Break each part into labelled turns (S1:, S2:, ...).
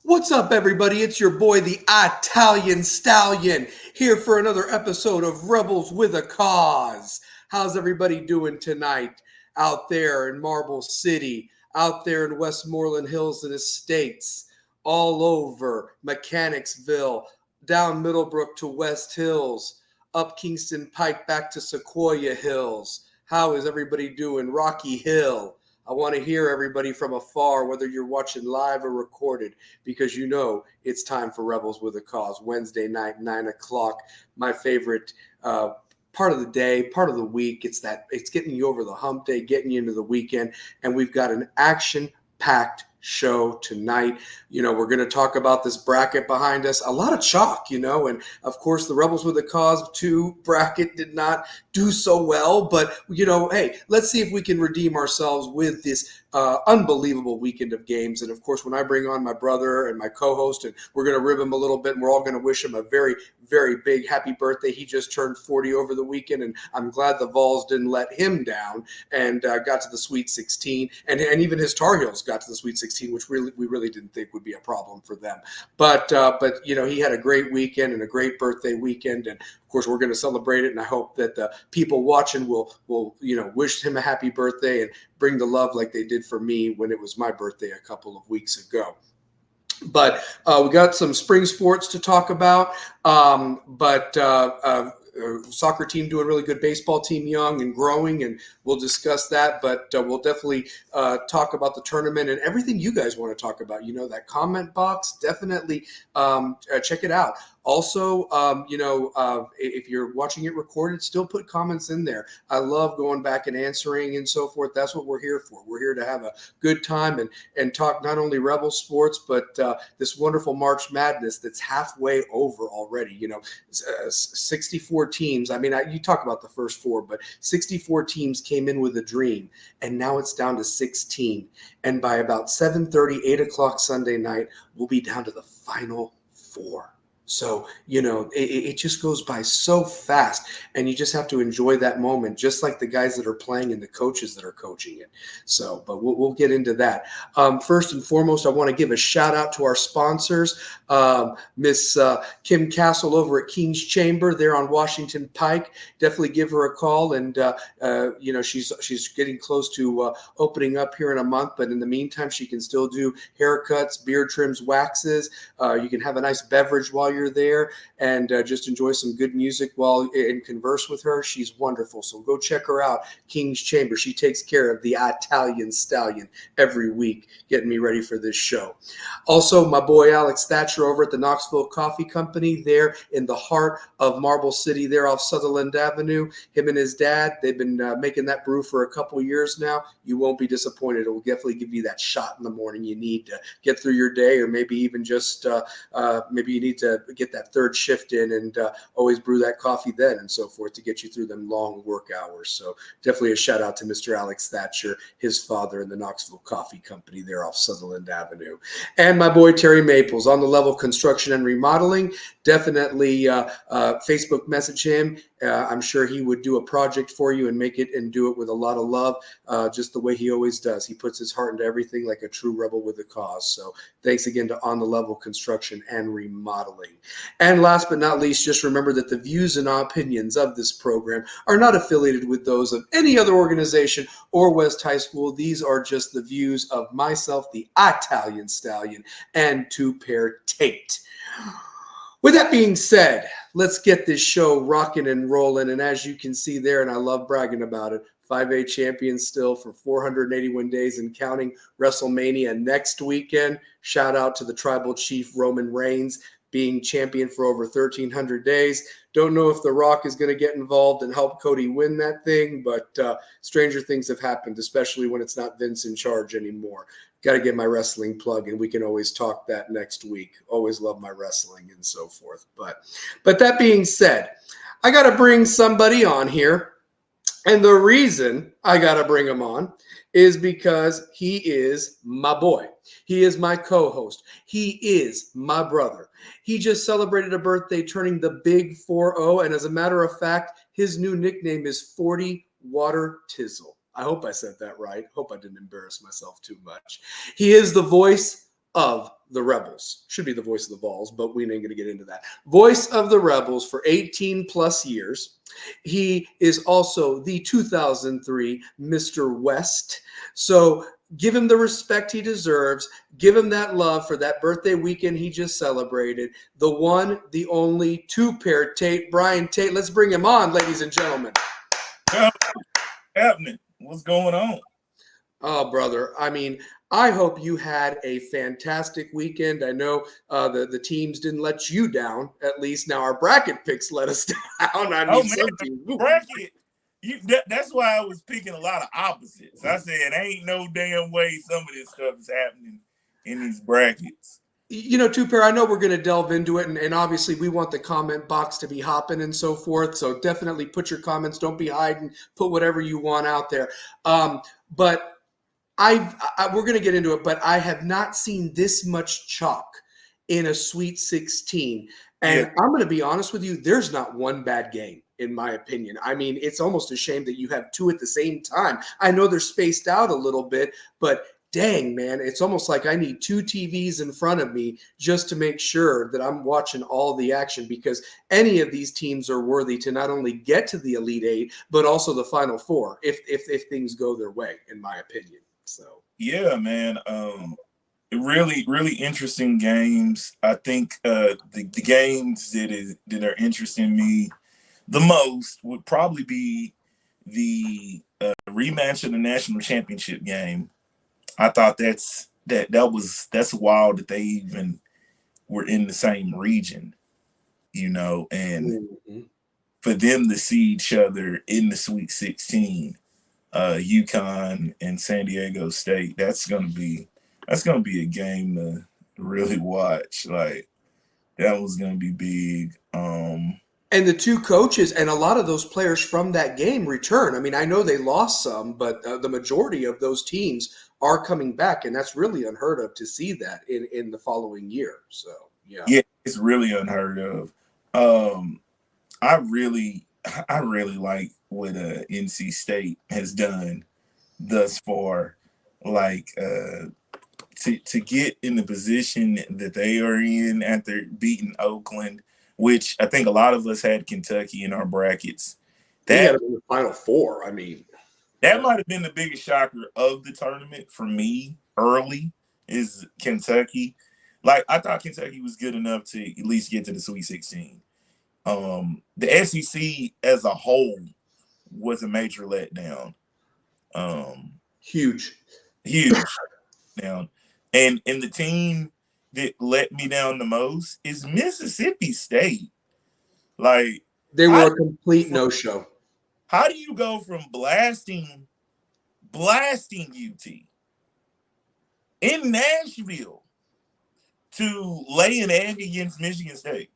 S1: What's up, everybody? It's your boy, the Italian Stallion, here for another episode of Rebels with a Cause. How's everybody doing tonight out there in Marble City, out there in Westmoreland Hills and Estates, all over Mechanicsville, down Middlebrook to West Hills, up Kingston Pike back to Sequoia Hills? How is everybody doing? Rocky Hill. I want to hear everybody from afar, whether you're watching live or recorded, because you know it's time for Rebels with a Cause. Wednesday night, 9 o'clock, my favorite part of the day, part of the week. It's getting you over the hump day, getting you into the weekend, and we've got an action-packed show tonight. We're going to talk about this bracket behind us. A lot of chalk, and of course the Rebels with a Cause 2 bracket did not do so well, but hey, let's see if we can redeem ourselves with this unbelievable weekend of games. And of course, when I bring on my brother and my co-host, and we're going to rib him a little bit, and we're all going to wish him a very, very big happy birthday. He just turned 40 over the weekend, and I'm glad the Vols didn't let him down and got to the Sweet 16, and even his Tar Heels got to the Sweet 16, which we really didn't think would be a problem for them. But he had a great weekend and a great birthday weekend, and of course we're going to celebrate it. And I hope that the people watching will wish him a happy birthday and bring the love like they did for me when it was my birthday a couple of weeks ago. But we got some spring sports to talk about. Soccer team doing really good, baseball team young and growing, and we'll discuss that. But we'll definitely talk about the tournament and everything you guys want to talk about. That comment box, definitely check it out. Also, if you're watching it recorded, still put comments in there. I love going back and answering and so forth. That's what we're here for. We're here to have a good time and talk not only Rebel sports, but this wonderful March Madness that's halfway over already. 64 teams. I mean, you talk about the first four, but 64 teams came in with a dream, and now it's down to 16. And by about 7:30, 8 o'clock Sunday night, we'll be down to the final four. So, it just goes by so fast, and you just have to enjoy that moment, just like the guys that are playing and the coaches that are coaching it. So, but we'll get into that. First and foremost, I want to give a shout out to our sponsors, Miss Kim Castle over at King's Chamber there on Washington Pike. Definitely give her a call, and she's getting close to opening up here in a month. But in the meantime, she can still do haircuts, beard trims, waxes. You can have a nice beverage while you're there, and just enjoy some good music and converse with her. She's wonderful. So go check her out, King's Chamber. She takes care of the Italian Stallion every week, getting me ready for this show. Also, my boy Alex Thatcher over at the Knoxville Coffee Company there in the heart of Marble City there off Sutherland Avenue. Him and his dad, they've been making that brew for a couple years now. You won't be disappointed. It will definitely give you that shot in the morning you need to get through your day, or maybe even just maybe you need to get that third shift in, and always brew that coffee then and so forth to get you through them long work hours. So definitely a shout out to Mr. Alex Thatcher, his father, and the Knoxville Coffee Company there off Sutherland Avenue. And my boy Terry Maples on the Level Construction and Remodeling. Definitely Facebook message him. I'm sure he would do a project for you and make it and do it with a lot of love, just the way he always does. He puts his heart into everything like a true rebel with a cause. So thanks again to On the Level Construction and Remodeling. And last but not least, just remember that the views and opinions of this program are not affiliated with those of any other organization or West High School. These are just the views of myself, the Italian Stallion, and to Pair Tate. With that being said, let's get this show rocking and rolling. And as you can see there, and I love bragging about it, 5A champions still for 481 days and counting. WrestleMania next weekend. Shout out to the tribal chief Roman Reigns, being champion for over 1,300 days. Don't know if The Rock is going to get involved and help Cody win that thing, but stranger things have happened, especially when it's not Vince in charge anymore. Got to get my wrestling plug, and we can always talk that next week. Always love my wrestling and so forth. But that being said, I got to bring somebody on here. And the reason I got to bring him on is because he is my boy. He is my co-host. He is my brother. He just celebrated a birthday, turning the big 4-0. And as a matter of fact, his new nickname is 40 Water Tizzle. I hope I said that right. Hope I didn't embarrass myself too much. He is the voice of the Rebels. Should be the voice of the Vols, but we ain't going to get into that. Voice of the Rebels for 18 plus years. He is also the 2003 Mr. West. So give him the respect he deserves. Give him that love for that birthday weekend he just celebrated. The one, the only, Pair Tate, Brian Tate. Let's bring him on, ladies and gentlemen.
S2: Happening? What's going on?
S1: Oh, brother. I mean, I hope you had a fantastic weekend. I know the teams didn't let you down, at least. Now our bracket picks let us down. I mean, some teams.
S2: Bracket. That's why I was picking a lot of opposites. I said, ain't no damn way some of this stuff is happening in these brackets.
S1: You know, Pair, I know we're going to delve into it, and obviously we want the comment box to be hopping and so forth. So definitely put your comments. Don't be hiding. Put whatever you want out there. But we're going to get into it, but I have not seen this much chalk in a Sweet 16. And I'm going to be honest with you, there's not one bad game, in my opinion. I mean, it's almost a shame that you have two at the same time. I know they're spaced out a little bit, but dang, man, it's almost like I need two TVs in front of me just to make sure that I'm watching all the action, because any of these teams are worthy to not only get to the Elite Eight, but also the Final Four if things go their way, in my opinion. So
S2: yeah, man. Really, really interesting games. I think the games that are interesting me the most would probably be the rematch of the national championship game. I thought that's wild that they even were in the same region, and for them to see each other in the Sweet 16, UConn and San Diego State, that's gonna be a game to really watch. Like, that was gonna be big.
S1: And the two coaches and a lot of those players from that game return. I mean, I know they lost some, but the majority of those teams are coming back, and that's really unheard of to see that in the following year. So
S2: yeah, it's really unheard of. I really like what NC State has done thus far. Like, to get in the position that they are in after beating Oakland, which I think a lot of us had Kentucky in our brackets.
S1: They had them in the Final Four. I mean,
S2: that might have been the biggest shocker of the tournament for me early, is Kentucky. Like, I thought Kentucky was good enough to at least get to the Sweet 16. The SEC as a whole was a major letdown.
S1: Huge
S2: down. And the team that let me down the most is Mississippi State. Like,
S1: they were a complete no-show.
S2: How do you go from blasting UT in Nashville to lay an egg against Michigan State?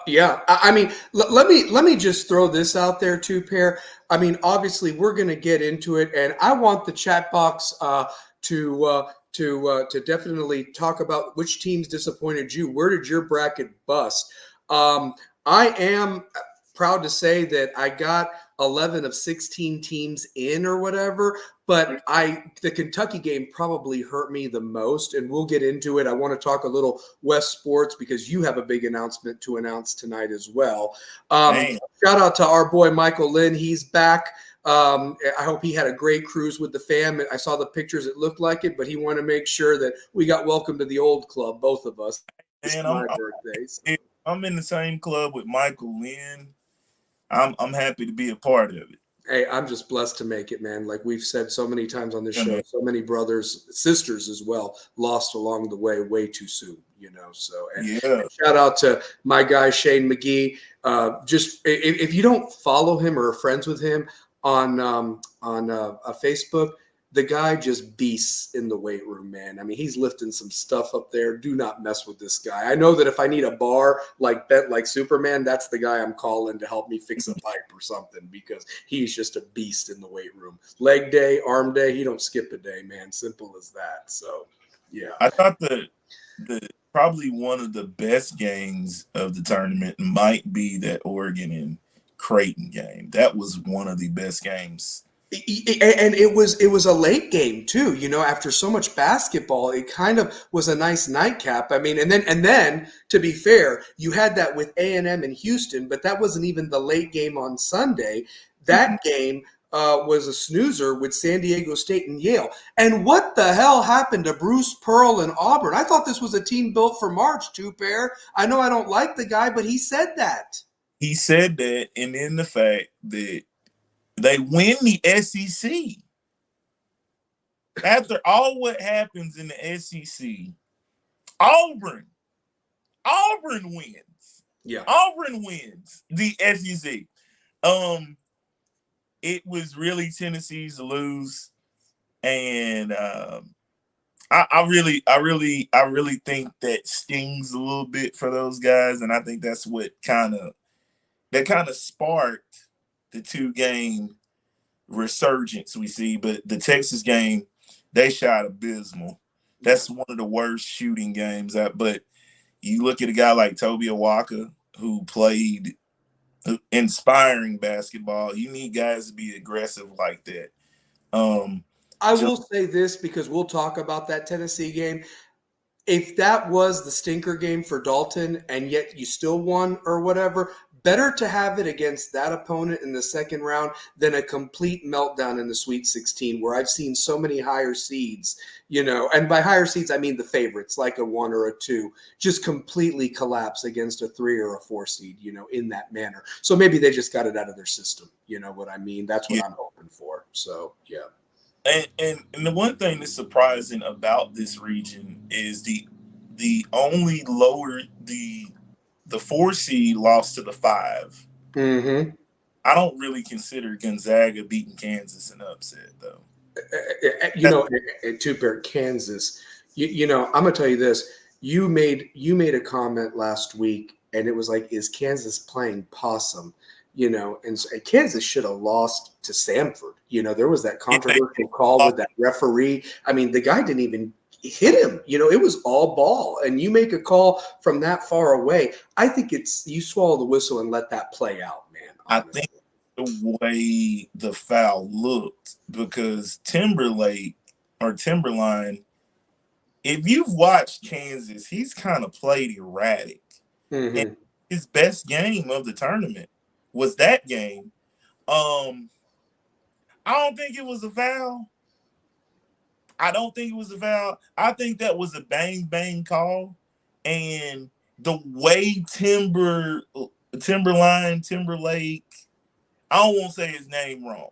S1: Yeah, I mean, let me just throw this out there too, Pair. I mean, obviously, we're going to get into it, and I want the chat box to definitely talk about which teams disappointed you. Where did your bracket bust? I am proud to say that I got 11 of 16 teams in or whatever, but the Kentucky game probably hurt me the most, and we'll get into it. I want to talk a little West sports because you have a big announcement to announce tonight as well. Shout out to our boy Michael Lynn. He's back. I hope he had a great cruise with the fam. I saw the pictures. It looked like it, but he wanted to make sure that we got welcome to the old club, both of us. It's my birthday. So.
S2: I'm in the same club with Michael Lynn. I'm happy to be a part of it.
S1: Hey, I'm just blessed to make it, man. Like we've said so many times on this show, so many brothers, sisters as well, lost along the way too soon, So, and shout out to my guy, Shane McGee. Just if you don't follow him or are friends with him on Facebook, the guy just beasts in the weight room, man. I mean, he's lifting some stuff up there. Do not mess with this guy. I know that if I need a bar bent like Superman, that's the guy I'm calling to help me fix a pipe or something, because he's just a beast in the weight room. Leg day, arm day, he don't skip a day, man. Simple as that. So, yeah.
S2: I thought the probably one of the best games of the tournament might be that Oregon and Creighton game. That was one of the best games
S1: And it was a late game too. After so much basketball, it kind of was a nice nightcap. I mean, and then to be fair, you had that with A&M in Houston, but that wasn't even the late game on Sunday.
S2: Mhm.
S1: That game was a snoozer with San Diego State and Yale. And what the hell happened to Bruce Pearl and Auburn? I thought this was a team built for March, two pair. I know I don't like the guy, but he said that.
S2: He said that, and then the fact that they win the SEC after all what happens in the SEC. Auburn, Auburn wins.
S1: Yeah.
S2: Auburn wins the SEC. It was really Tennessee's to lose, and I really think that stings a little bit for those guys, and I think that's what kind of sparked the 2-game resurgence we see. But the Texas game, they shot abysmal. That's one of the worst shooting games. But you look at a guy like Toby Awaka, who played inspiring basketball. You need guys to be aggressive like that.
S1: I
S2: Just,
S1: will say this because we'll talk about that Tennessee game. If that was the stinker game for Dalton and yet you still won or whatever, better to have it against that opponent in the second round than a complete meltdown in the Sweet 16 where I've seen so many higher seeds, and by higher seeds, I mean the favorites like a 1 or a 2, just completely collapse against a 3 or a 4 seed, in that manner. So maybe they just got it out of their system. You know what I mean? That's what
S2: yeah.
S1: I'm hoping for. So, yeah.
S2: And the one thing that's surprising about this region is the only lower the 4 seed lost to the 5.
S1: Mm-hmm.
S2: I don't really consider Gonzaga beating Kansas an upset though.
S1: You know, at Two Pair, Kansas. I'm gonna tell you this. You made a comment last week, and it was like, "Is Kansas playing possum?" And Kansas should have lost to Samford. There was that
S2: Yeah, they
S1: controversial call
S2: lost.
S1: with that referee. I mean, the guy didn't even hit him. It was all ball, and you make a call from that far away. I think you swallow the whistle and let that play out, man.
S2: I think
S1: Honestly.
S2: the way the foul looked because Timberline, if you've watched Kansas, he's kind of played erratic. And
S1: Mm-hmm.
S2: his best game of the tournament was that game. Um, I don't think it was a foul. I don't think it was a foul. I think that was a bang bang call. And the way Timberlake, I don't want to say his name wrong.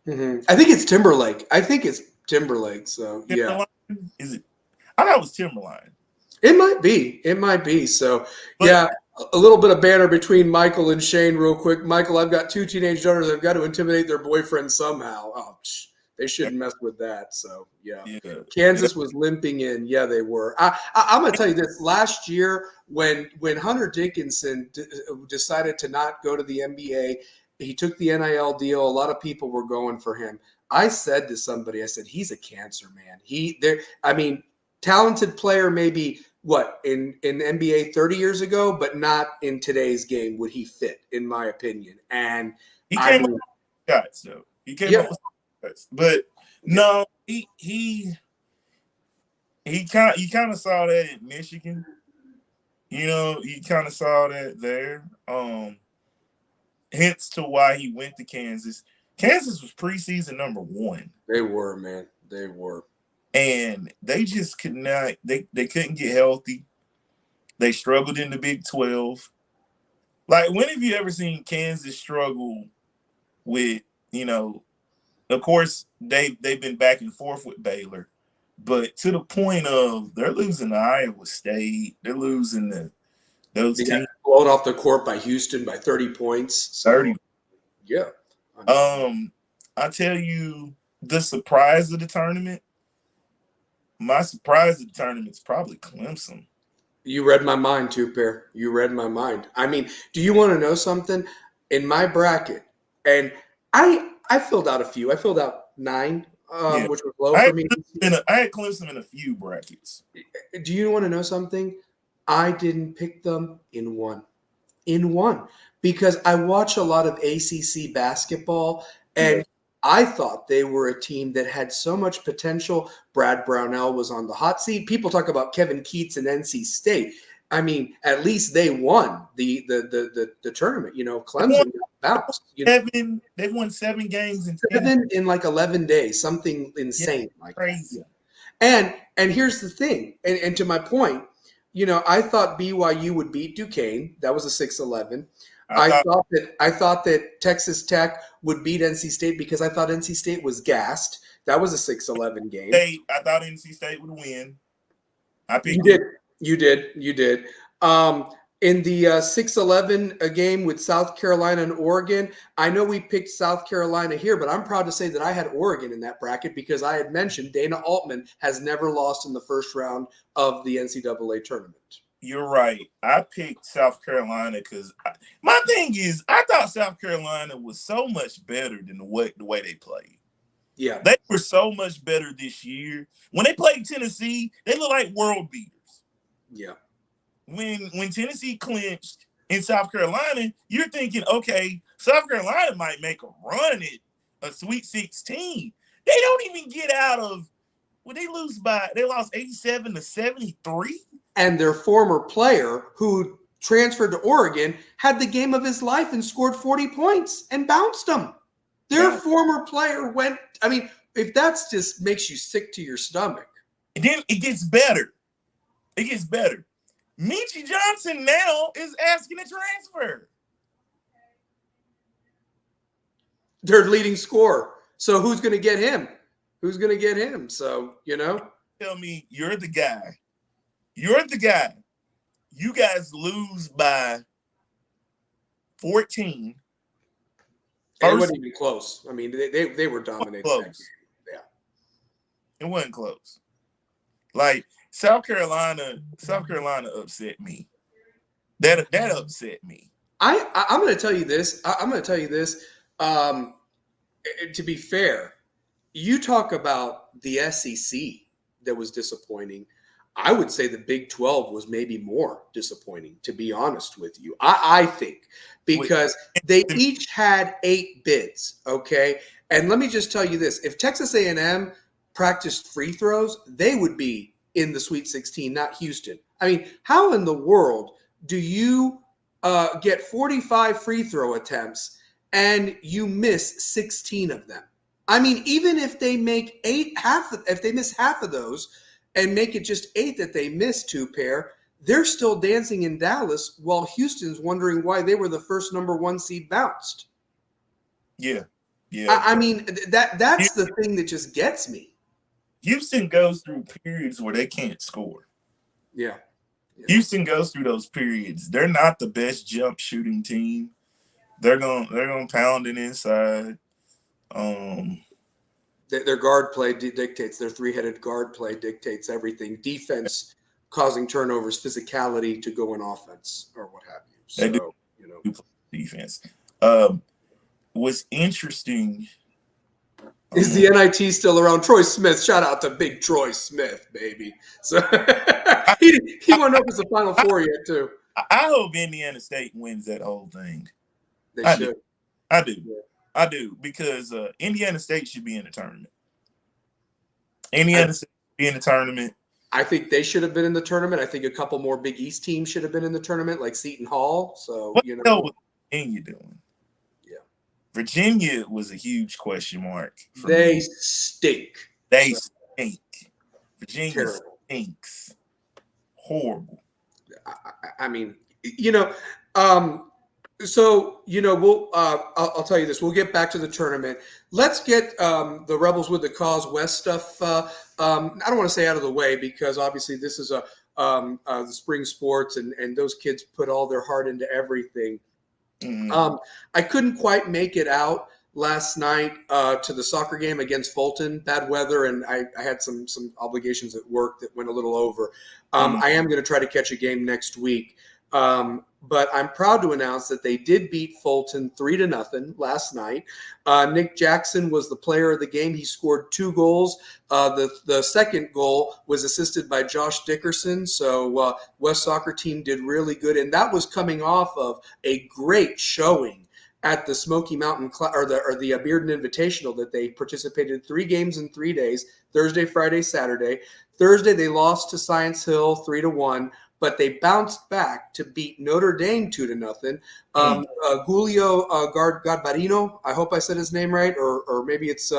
S1: Mm-hmm. I think it's Timberlake. I think it's Timberlake. So yeah,
S2: Timberline? Is it? I thought it was Timberline.
S1: it might be. It might be. So
S2: But
S1: yeah, a little bit of banter between Michael and Shane, real quick. Michael, I've got 2 teenage daughters. I've got to intimidate their boyfriend somehow. Oh, they shouldn't mess with that. So yeah,
S2: yeah, yeah,
S1: Kansas was limping in. Yeah, they were. I'm gonna tell you this. Last year, when Hunter Dickinson decided to not go to the NBA, he took the NIL deal. A lot of people were going for him. I said to somebody, I said, he's a cancer man. I mean, talented player maybe what in NBA 30 years ago, but not in today's game would he fit, in my opinion. And
S2: he
S1: I
S2: came up
S1: mean,
S2: with shots though. He came
S1: yeah,
S2: up with shots, but
S1: yeah,
S2: no, he kind of saw that in Michigan. He kind of saw that there. Hence to why he went to Kansas. Kansas was preseason number 1,
S1: they were, man, they were.
S2: and they just could not. They couldn't get healthy. They struggled in the Big 12. Like, when have you ever seen Kansas struggle with, of course, they've been back and forth with Baylor, but to the point of they're losing to Iowa State, they're losing to those
S1: They got
S2: teams
S1: blown off the court by Houston by 30 points. So
S2: 30.
S1: yeah, I mean,
S2: Um, I tell you, the surprise of the tournament, my surprise of the tournament is probably Clemson.
S1: you read my mind, two pair. You read my mind. I mean, do you want to know something? In my bracket, and I filled out a few. I filled out 9,
S2: Yeah,
S1: which was low
S2: I
S1: for
S2: had
S1: me.
S2: Clemson in a few brackets.
S1: Do you want to know something? I didn't pick them in one because I watch a lot of ACC basketball,
S2: Yeah,
S1: and I thought they were a team that had so much potential. Brad Brownell was on the hot seat. People talk about Kevin Keats and NC State. I mean, at least they won the tournament. You know,
S2: They won
S1: Clemson bounced. You know,
S2: 7. They won 7 games in 10.
S1: 7 in like 11 days, something
S2: Yeah,
S1: insane like that.
S2: crazy.
S1: And here's the thing, and to my point, you know, I thought BYU would beat Duquesne. That was a 6-11. I thought that Texas Tech would beat NC State because I thought NC State was gassed. That was a 6-11 game.
S2: I thought NC State would win. I picked
S1: You did. In the 6-11 game with South Carolina and Oregon, I know we picked South Carolina here, but I'm proud to say that I had Oregon in that bracket because I had mentioned Dana Altman has never lost in the first round of the NCAA tournament.
S2: You're right. I picked South Carolina because my thing is I thought South Carolina was so much better than the way they played.
S1: Yeah.
S2: They were so much better this year. When they played Tennessee, they look like world beaters.
S1: Yeah.
S2: When Tennessee clinched in South Carolina, you're thinking, okay, South Carolina might make a run at a Sweet 16. They don't even get out of they lost 87-73.
S1: And their former player who transferred to Oregon had the game of his life and scored 40 points and bounced them. Their former player went, I mean, if that's just makes you sick to your stomach.
S2: And then it gets better. Michie Johnson now is asking to transfer.
S1: Their leading scorer. So who's going to get him? So, you know.
S2: Tell me you're the guy. You guys lose by 14.
S1: It wasn't even close. I mean, they were dominating.
S2: Yeah. It wasn't close. Like South Carolina upset me. That upset me.
S1: I'm going to tell you this. To be fair, you talk about the SEC that was disappointing. I would say the Big 12 was maybe more disappointing, to be honest with you. I think because they each had 8 bids, okay? And let me just tell you this. If Texas A&M practiced free throws, they would be in the Sweet 16, not Houston. I mean, how in the world do you get 45 free throw attempts and you miss 16 of them? I mean, even if they make if they miss half of those and make it just 8 that they missed, two pair, they're still dancing in Dallas while Houston's wondering why they were the first number 1 seed bounced.
S2: Yeah.
S1: I mean, that's the thing that just gets me.
S2: Houston goes through periods where they can't score.
S1: Yeah.
S2: Houston goes through those periods. They're not the best jump shooting team. They're gonna pound it inside.
S1: Their guard play dictates, their 3-headed guard play dictates everything. Defense causing turnovers, physicality to go in offense or what have you. So,
S2: they do,
S1: you know,
S2: play defense. What's interesting
S1: is the NIT still around? Troy Smith, shout out to big Troy Smith, baby. So he won't know if it's the Final Four yet, too.
S2: I hope Indiana State wins that whole thing.
S1: They should.
S2: I do because Indiana State should be in the tournament. Indiana State should be in the tournament.
S1: I think they should have been in the tournament. I think a couple more Big East teams should have been in the tournament, like Seton Hall. So,
S2: what
S1: you know.
S2: the hell was Virginia doing?
S1: Yeah.
S2: Virginia was a huge question mark.
S1: They stink.
S2: They stink. Virginia
S1: Terrible.
S2: stinks. Horrible.
S1: I mean, you know, so, you know, I'll tell you this. We'll get back to the tournament. Let's get the Rebels with the Cause West stuff. I don't want to say out of the way because obviously this is the spring sports and those kids put all their heart into everything.
S2: Mm-hmm.
S1: I couldn't quite make it out last night to the soccer game against Fulton. Bad weather, and I had some obligations at work that went a little over. I am going to try to catch a game next week. But I'm proud to announce that they did beat Fulton 3-0 last night. Nick Jackson was the player of the game. He scored 2 goals. The second goal was assisted by Josh Dickerson. So West Soccer Team did really good. And that was coming off of a great showing at the Smoky Mountain or the Bearden Invitational that they participated in 3 games in 3 days, Thursday, Friday, Saturday. Thursday they lost to Science Hill 3-1, but they bounced back to beat Notre Dame 2-0. Julio Garbarino, I hope I said his name right, or maybe it's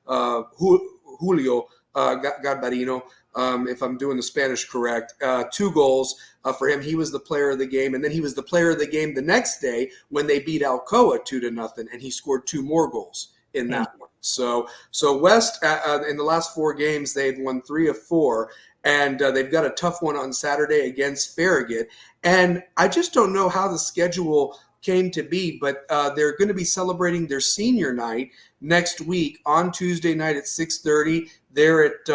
S1: Julio Garbarino. If I'm doing the Spanish correct, 2 goals for him. He was the player of the game, and then he was the player of the game the next day when they beat Alcoa 2-0, and he scored 2 more goals in that one. So West in the last 4 games they've won 3 of 4, and they've got a tough one on Saturday against Farragut. And I just don't know how the schedule came to be, but they're going to be celebrating their senior night next week on Tuesday night at 6:30 there at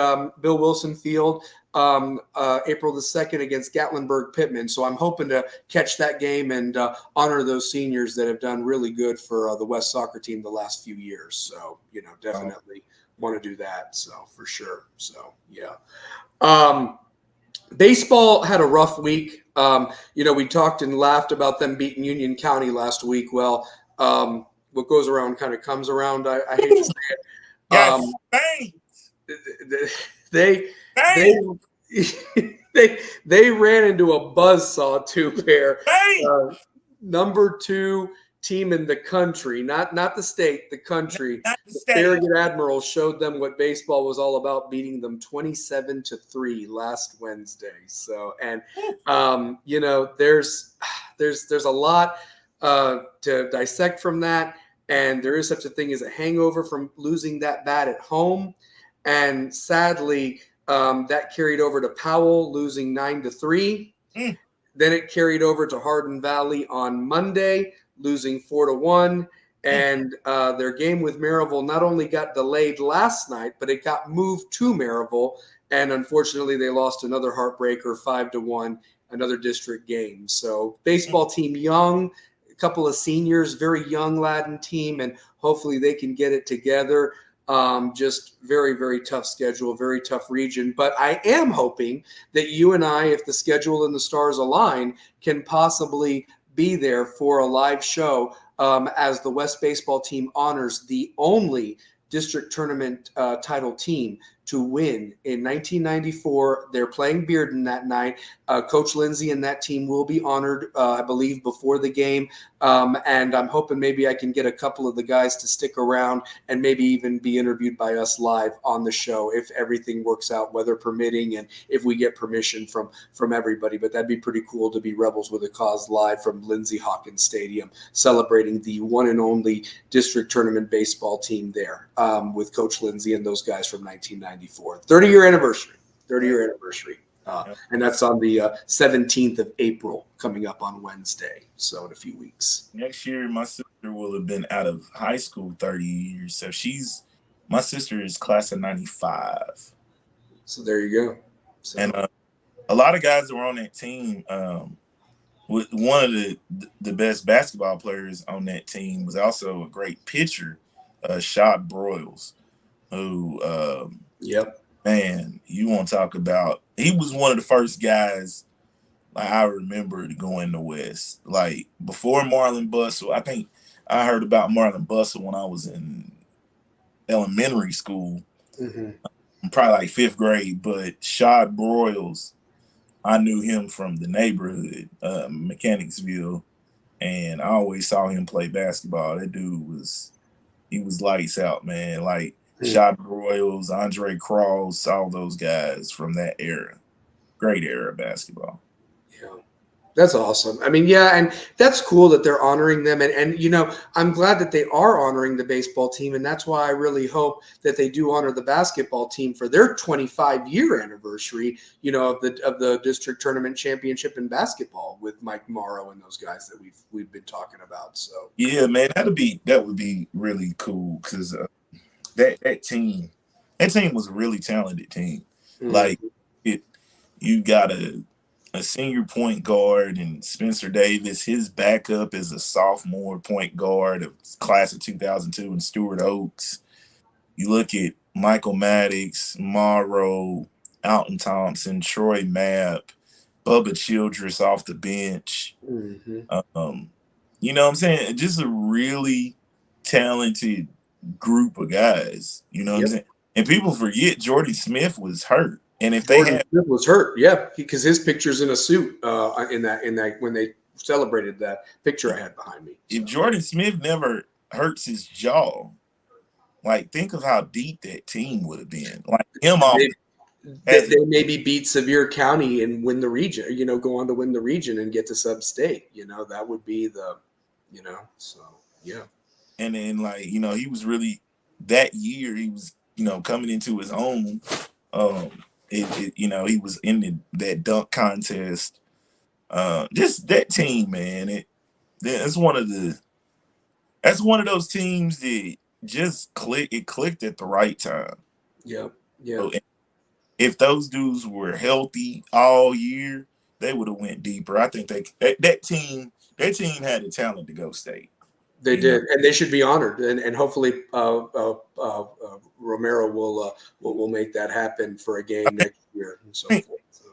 S1: Bill Wilson Field, April the 2nd against Gatlinburg Pittman. So I'm hoping to catch that game and honor those seniors that have done really good for the West soccer team the last few years. So, definitely want to do that. So for sure. So, yeah. Baseball had a rough week. We talked and laughed about them beating Union County last week. Well, what goes around kind of comes around. I hate to say it.
S2: Yes,
S1: they they ran into a buzzsaw too, Pair. Number 2 team in the country, not the state, the country. The Farragut Admirals showed them what baseball was all about, beating them 27-3 last Wednesday. So, and there's a lot to dissect from that, and there is such a thing as a hangover from losing that bat at home, and sadly, that carried over to Powell losing 9-3. Then it carried over to Hardin Valley on Monday, losing 4-1. And their game with Maryville not only got delayed last night, but it got moved to Maryville. And unfortunately, they lost another heartbreaker, 5-1, another district game. So baseball team young, a couple of seniors, very young Ladin team, and hopefully they can get it together. Just very, very tough schedule, very tough region. But I am hoping that you and I, if the schedule and the stars align, can possibly be there for a live show as the West baseball team honors the only district tournament title team to win in 1994. They're playing Bearden that night. Coach Lindsay and that team will be honored, I believe, before the game. And I'm hoping maybe I can get a couple of the guys to stick around and maybe even be interviewed by us live on the show if everything works out, weather permitting, and if we get permission from everybody. But that'd be pretty cool to be Rebels with a Cause live from Lindsay Hawkins Stadium, celebrating the one and only district tournament baseball team there with Coach Lindsay and those guys from 1994. 30-year anniversary. And that's on the 17th of April, coming up on Wednesday. So in a few weeks.
S2: Next year, my sister will have been out of high school 30 years. So my sister is class of 95.
S1: So there you go. So.
S2: And a lot of guys that were on that team, one of the best basketball players on that team was also a great pitcher, Shad Broyles, who man, you want to talk about, he was one of the first guys I remember to go in the West. Like before Marlon Bustle, I think I heard about Marlon Bustle when I was in elementary school, probably like 5th grade. But Shad Broyles, I knew him from the neighborhood, Mechanicsville, and I always saw him play basketball. That dude was lights out, man. Like Shad Broyles, Andre Cross, all those guys from that era. Great era of basketball.
S1: Yeah, that's awesome. I mean, yeah, and that's cool that they're honoring them. And I'm glad that they are honoring the baseball team. And that's why I really hope that they do honor the basketball team for their 25-year anniversary, of the district tournament championship in basketball with Mike Morrow and those guys that we've been talking about. So
S2: yeah, man, that would be really cool because that team was a really talented team. Like you got a senior point guard and Spencer Davis. His backup is a sophomore point guard of class of 2002 and Stuart Oaks. You look at Michael Maddox, Morrow, Alton Thompson, Troy Mapp, Bubba Childress off the bench. You know what I'm saying? Just a really talented group of guys. You know what I'm
S1: Yep.
S2: saying? And people forget Jordan Smith was hurt. And if they
S1: Jordan
S2: had
S1: Smith was hurt. Yeah, because his picture's in a suit in that when they celebrated that picture I had behind me.
S2: if
S1: So
S2: Jordan Smith never hurts his jaw, like think of how deep that team would have been. Like him off
S1: they they,
S2: as a
S1: they maybe beat Sevier County and win the region. Go on to win the region and get to sub-state. That would be So yeah,
S2: and then like, he was really that year he was, coming into his own. Um he was in that dunk contest. Just that team, man. It's one of the that's one of those teams that just clicked at the right time.
S1: yeah, yeah.
S2: So if those dudes were healthy all year, they would have went deeper. I think that team had the talent to go state.
S1: They
S2: You know,
S1: did, and they should be honored. And hopefully, Romero will make that happen for a game next year and so
S2: I think
S1: forth. So,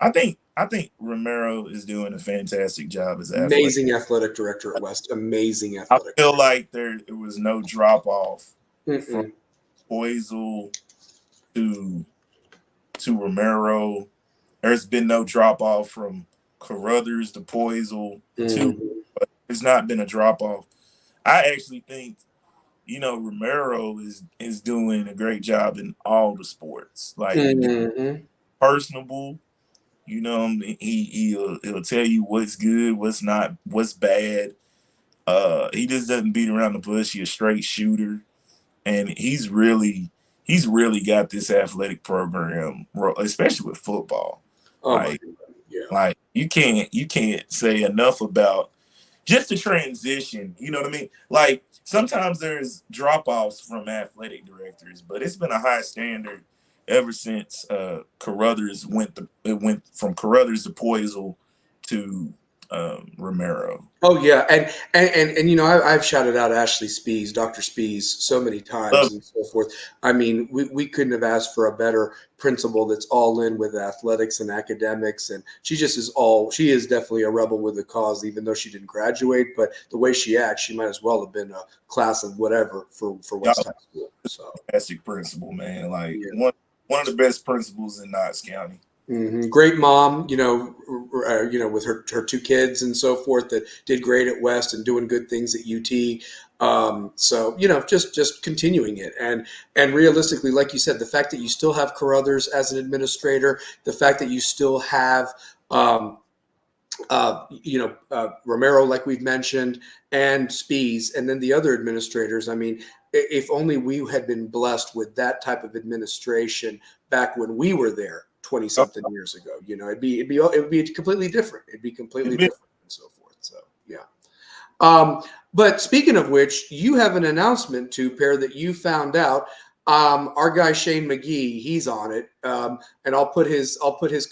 S2: I think Romero is doing a fantastic job as athletic.
S1: amazing athletic director at West. Amazing
S2: I
S1: athletic
S2: feel
S1: director.
S2: like there was no drop off from
S1: Mm-mm.
S2: Poisel to Romero. There's been no drop off from Carruthers to Poisel to.
S1: Mm-hmm.
S2: There's not been a drop off. I actually think Romero is doing a great job in all the sports. Like
S1: Mm-hmm.
S2: personable, he'll tell you what's good, what's not, what's bad. He just doesn't beat around the bush. He's a straight shooter, and he's really got this athletic program, especially with football.
S1: Oh my
S2: Like
S1: God. Yeah.
S2: like you can't say enough about just the transition. You know what I mean? Like sometimes there's drop offs from athletic directors, but it's been a high standard ever since Carruthers it went from Carruthers to Poisel to Romero.
S1: Oh yeah, and I've shouted out Ashley Spees, Dr. Spees, so many
S2: Love
S1: times and so forth. I mean, we couldn't have asked for a better principal that's all in with athletics and academics, and she is definitely a rebel with the cause, even though she didn't graduate. But the way she acts, she might as well have been a class of whatever for
S2: y'all
S1: West High School. So
S2: fantastic principal, man. Like
S1: yeah.
S2: one of the best principals in Knox County.
S1: Great mom, with her two kids and so forth that did great at West and doing good things at UT. So just continuing it and realistically, like you said, the fact that you still have Carruthers as an administrator, the fact that you still have um, Romero, like we've mentioned, and Spees, and then the other administrators. I mean, if only we had been blessed with that type of administration back when we were there 20
S2: Oh,
S1: something years ago, it would be completely different. It'd be completely
S2: admit-
S1: different and so forth. So, yeah. But speaking of which, you have an announcement to Pair that you found out. Our guy Shane McGee, he's on it, and I'll put his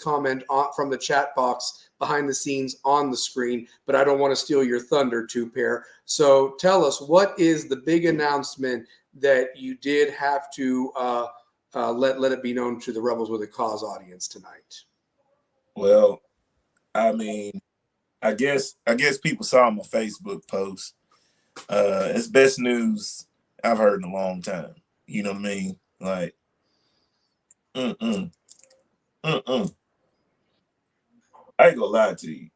S1: comment from the chat box behind the scenes on the screen. But I don't want to steal your thunder, to Pair. So tell us, what is the big announcement that you did have to let it be known to the Rebels with a Cause audience tonight?
S2: well, I mean, I guess people saw my Facebook post. It's best news I've heard in a long time. You know what I mean? Like, mm-mm, mm-mm. I ain't gonna lie to you.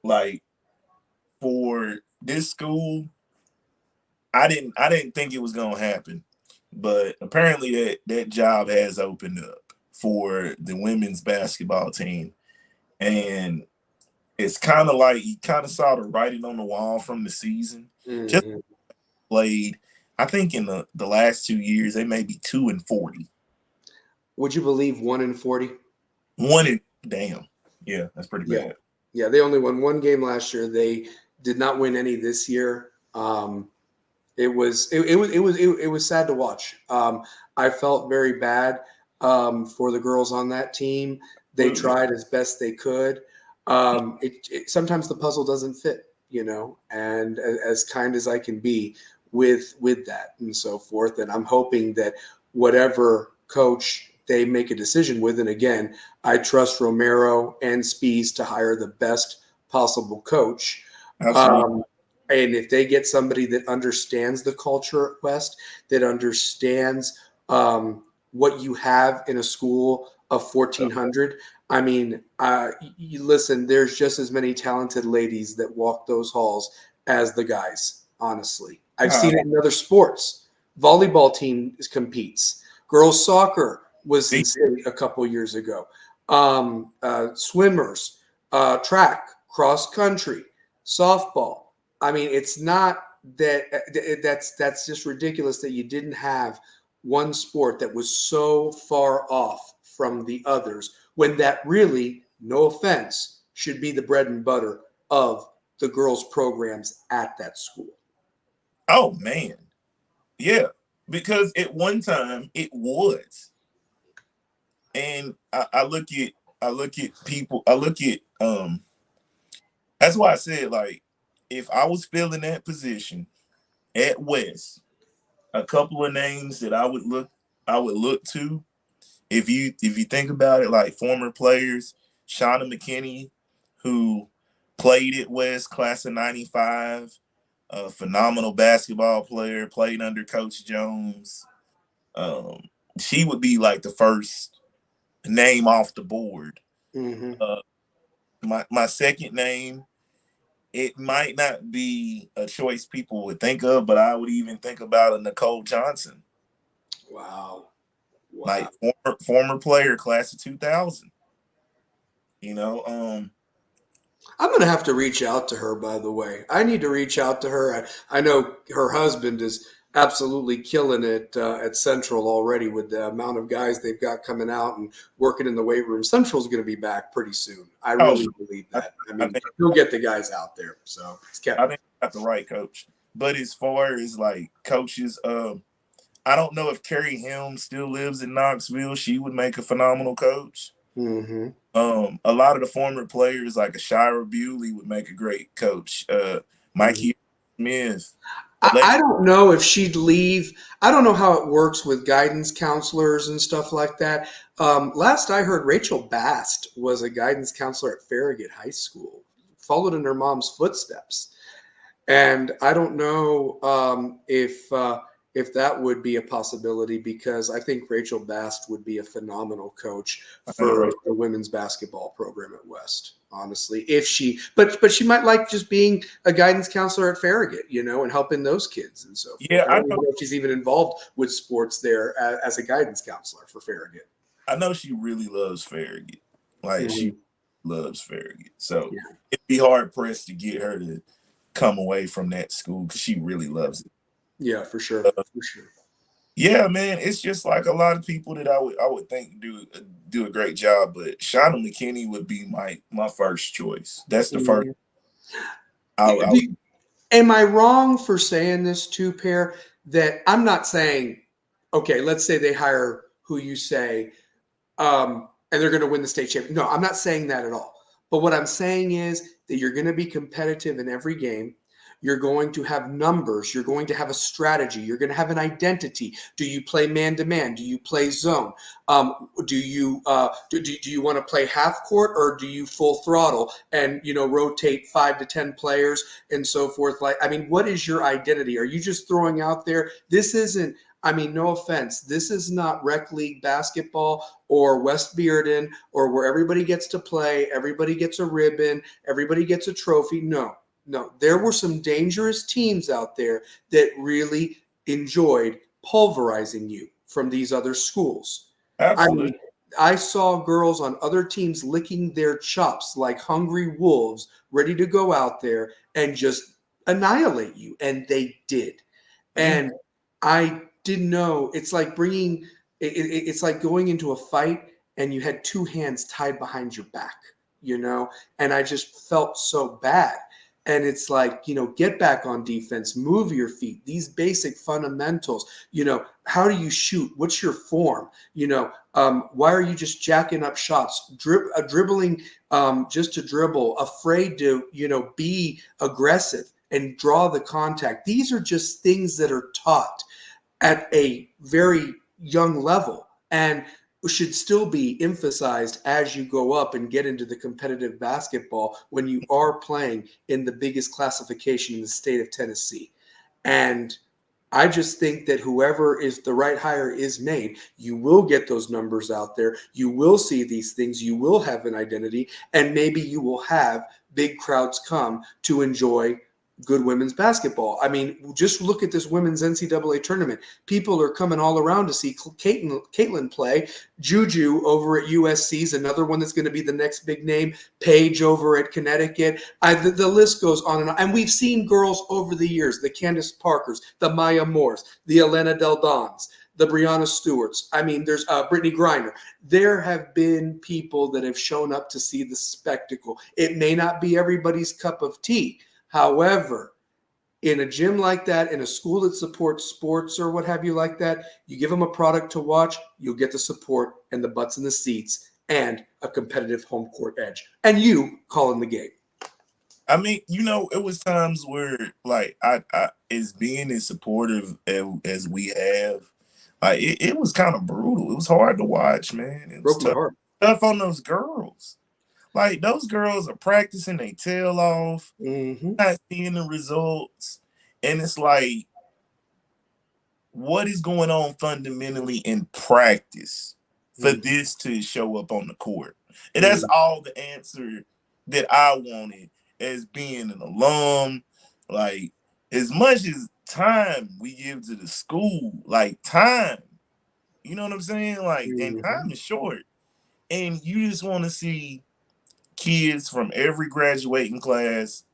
S2: Like, for this school, I didn't think it was gonna happen, but apparently that job has opened up for the women's basketball team, and it's kind of like you kind of saw the writing on the wall from the season. Just
S1: Mhm.
S2: played, I think in the last 2 years they may be 2-40.
S1: Would you believe 1 in 40?
S2: One in damn, yeah, that's pretty
S1: Yeah.
S2: bad.
S1: Yeah, they only won one game last year. They did not win any this year. It was sad to watch. I felt very bad for the girls on that team. They
S2: Absolutely.
S1: tried as best they could. Sometimes the puzzle doesn't fit, and as kind as I can be with that and so forth. And I'm hoping that whatever coach they make a decision with, and again, I trust Romero and Spees to hire the best possible coach.
S2: Absolutely.
S1: Um, And if they get somebody that understands the culture at West, that understands what you have in a school of 1,400, I mean, you listen, there's just as many talented ladies that walk those halls as the guys, honestly. I've
S2: Uh,
S1: seen it in other sports. Volleyball team competes. Girls soccer was in state a couple years ago. Swimmers, track, cross country, softball. I mean, it's not that that's just ridiculous that you didn't have one sport that was so far off from the others when that really, no offense, should be the bread and butter of the girls' programs at that school.
S2: oh man, yeah, because at one time it was, and I look at people, I look at That's why I said, like, if I was filling that position at West, a couple of names that I would look to. If you think about it, like former players, Shauna McKinney, who played at West, class of '95, a phenomenal basketball player, played under Coach Jones. Um, she would be like the first name off the board.
S1: Mm-hmm.
S2: Uh, my second name, it might not be a choice people would think of, but I would even think about a Nicole Johnson,
S1: Wow. Wow.
S2: like former player, class of 2000. You know,
S1: I'm going to have to reach out to her, by the way. I need to reach out to her. I know her husband is absolutely killing it at Central already with the amount of guys they've got coming out and working in the weight room. Central's going to be back pretty soon. I
S2: oh,
S1: really believe
S2: I,
S1: that. I
S2: I
S1: mean,
S2: think
S1: he'll get the guys out there. So it's
S2: I
S1: kept.
S2: think I got the right coach. But as far as like coaches, I don't know if Carrie Helms still lives in Knoxville. She would make a phenomenal coach.
S1: Mm-hmm.
S2: A lot of the former players like a Shira Bewley would make a great coach.
S1: Mm-hmm.
S2: Mikey Smith,
S1: I
S2: Alex.
S1: don't know if she'd leave. I don't know how it works with guidance counselors and stuff like that. Last I heard, Rachel Bast was a guidance counselor at Farragut High School, followed in her mom's footsteps. And I don't know if that would be a possibility because I think Rachel Bast would be a phenomenal coach
S2: I think
S1: for
S2: Rachel,
S1: the women's basketball program at West. Honestly, if she, but she might like just being a guidance counselor at Farragut, and helping those kids and so forth.
S2: yeah,
S1: I don't even know if she's even involved with sports there as a guidance counselor for Farragut.
S2: I know she really loves Farragut. Like
S1: Mm-hmm.
S2: she loves Farragut. So
S1: Yeah,
S2: it'd be hard pressed to get her to come away from that school because she really loves it.
S1: yeah, for sure,
S2: Uh,
S1: for sure.
S2: yeah, man, it's just like a lot of people that I would think do a great job, but Shauna McKinney would be my first choice. That's the first
S1: Mhm.
S2: I would.
S1: Am I wrong for saying this too, Pair? That I'm not saying, okay, let's say they hire who you say, and they're going to win the state championship. No, I'm not saying that at all. But what I'm saying is that you're going to be competitive in every game. You're going to have numbers. You're going to have a strategy. You're going to have an identity. Do you play man to man? Do you play zone? Do you want to play half court or do you full throttle and rotate 5 to 10 players and so forth? Like, I mean, what is your identity? Are you just throwing out there? This isn't. I mean, no offense. This is not rec league basketball or West Bearden or where everybody gets to play, everybody gets a ribbon, everybody gets a trophy. No, no. There were some dangerous teams out there that really enjoyed pulverizing you from these other schools. I
S2: Absolutely.
S1: mean, I saw girls on other teams licking their chops like hungry wolves, ready to go out there and just annihilate you. And they did.
S2: Yeah.
S1: And I didn't know. It's like going into a fight and you had two hands tied behind your back. And I just felt so bad. And it's like, get back on defense, move your feet, these basic fundamentals. How do you shoot? What's your form? Why are you just jacking up shots, dribbling just to dribble, afraid to, be aggressive and draw the contact? These are just things that are taught at a very young level. And should still be emphasized as you go up and get into the competitive basketball when you are playing in the biggest classification in the state of Tennessee. And I just think that whoever is the right hire is made, you will get those numbers out there. You will see these things. You will have an identity, and maybe you will have big crowds come to enjoy good women's basketball. I mean, just look at this women's NCAA tournament. People are coming all around to see Caitlin play. Juju over at USC is another one that's going to be the next big name. Paige over at Connecticut. The list goes on and on. And we've seen girls over the years, the Candace Parkers, the Maya Moores, the Elena Del Dons, the Brianna Stewarts. I mean, there's Brittany Griner. There have been people that have shown up to see the spectacle. It may not be everybody's cup of tea. However, in a gym like that, in a school that supports sports or what have you like that, you give them a product to watch, you'll get the support and the butts in the seats and a competitive home court edge. And you calling the game.
S2: I mean, it was times where, like, I as being as supportive as we have, like, it was kind of brutal. It was hard to watch, man. It was
S1: Broke my heart.
S2: tough on those girls. Like, those girls are practicing their tail off, not seeing the results. And it's like, what is going on fundamentally in practice for this to show up on the court? And that's all the answer that I wanted as being an alum. Like, as much as time we give to the school, like, time, you know what I'm saying? Like, and time is short. And you just want to see kids from every graduating class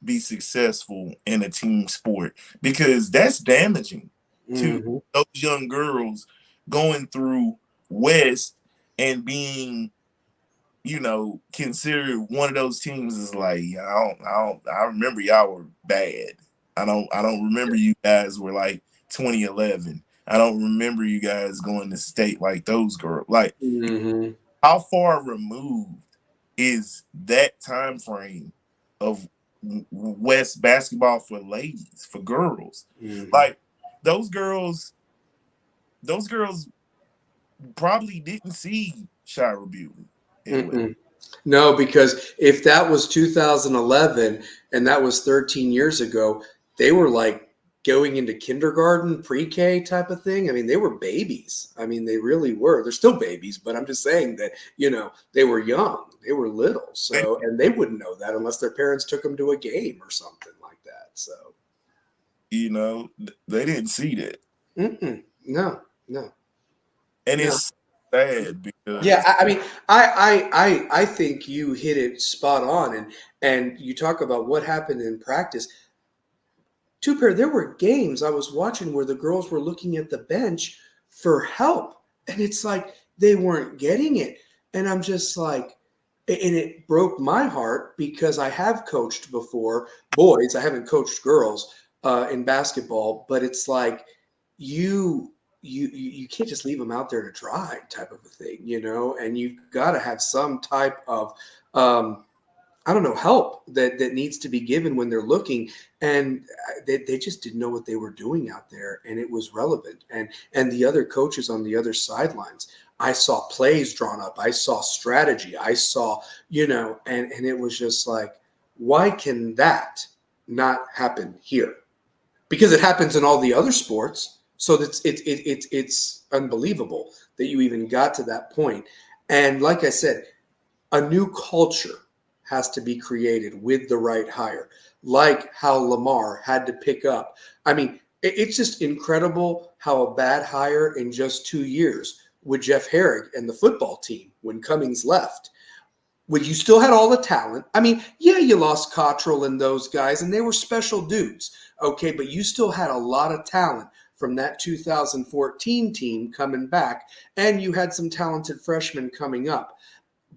S2: be successful in a team sport, because that's damaging to those young girls going through West and being, considered one of those teams is like, I remember y'all were bad. I don't remember you guys were like 2011. I don't remember you guys going to state like those girls. Like, how far removed is that time frame of West basketball for ladies, for girls? Like, those girls probably didn't see Shira Bewley.
S1: No, because if that was 2011 and that was 13 years ago, they were like going into kindergarten, pre-K type of thing. I mean, they were babies. I mean, they really were. They're still babies, but I'm just saying that, they were young, they were little. So, and they wouldn't know that unless their parents took them to a game or something like that. So,
S2: they didn't see that.
S1: No.
S2: And it's sad because,
S1: yeah, I mean, I think you hit it spot on, and you talk about what happened in practice. Two-pair, there were games I was watching where the girls were looking at the bench for help, and it's like they weren't getting it, and I'm just like, and it broke my heart because I have coached before boys. I haven't coached girls in basketball, but it's like you can't just leave them out there to dry type of a thing, and you've got to have some type of help that needs to be given when they're looking. And they just didn't know what they were doing out there, and it was relevant. And the other coaches on the other sidelines, I saw plays drawn up, I saw strategy, I saw, and it was just like, why can that not happen here? Because it happens in all the other sports. So it's unbelievable that you even got to that point. And like I said, a new culture has to be created with the right hire, like how Lamar had to pick up. I mean, it's just incredible how a bad hire in just 2 years with Jeff Herrig and the football team when Cummings left, when you still had all the talent. I mean, yeah, you lost Cottrell and those guys, and they were special dudes. Okay, but you still had a lot of talent from that 2014 team coming back, and you had some talented freshmen coming up.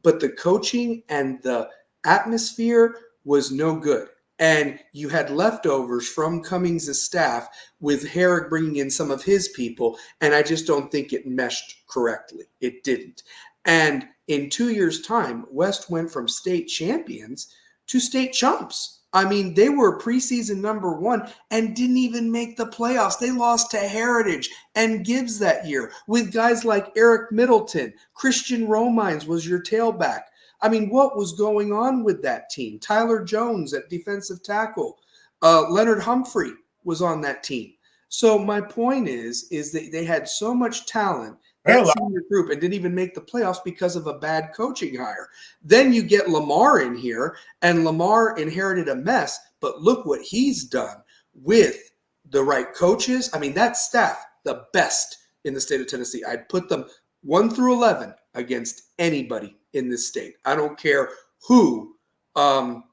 S1: But the coaching and the atmosphere was no good. And you had leftovers from Cummings' staff with Herrick bringing in some of his people, and I just don't think it meshed correctly. It didn't. And in 2 years' time, West went from state champions to state chumps. I mean, they were preseason number one and didn't even make the playoffs. They lost to Heritage and Gibbs that year with guys like Eric Middleton. Christian Romines was your tailback. I mean, what was going on with that team? Tyler Jones at defensive tackle. Leonard Humphrey was on that team. So my point is that they had so much talent, that senior group, and didn't even make the playoffs because of a bad coaching hire. Then you get Lamar in here, and Lamar inherited a mess, but look what he's done with the right coaches. I mean, that staff, the best in the state of Tennessee. I'd put them 1 through 11 against anybody in this state. I don't care who, from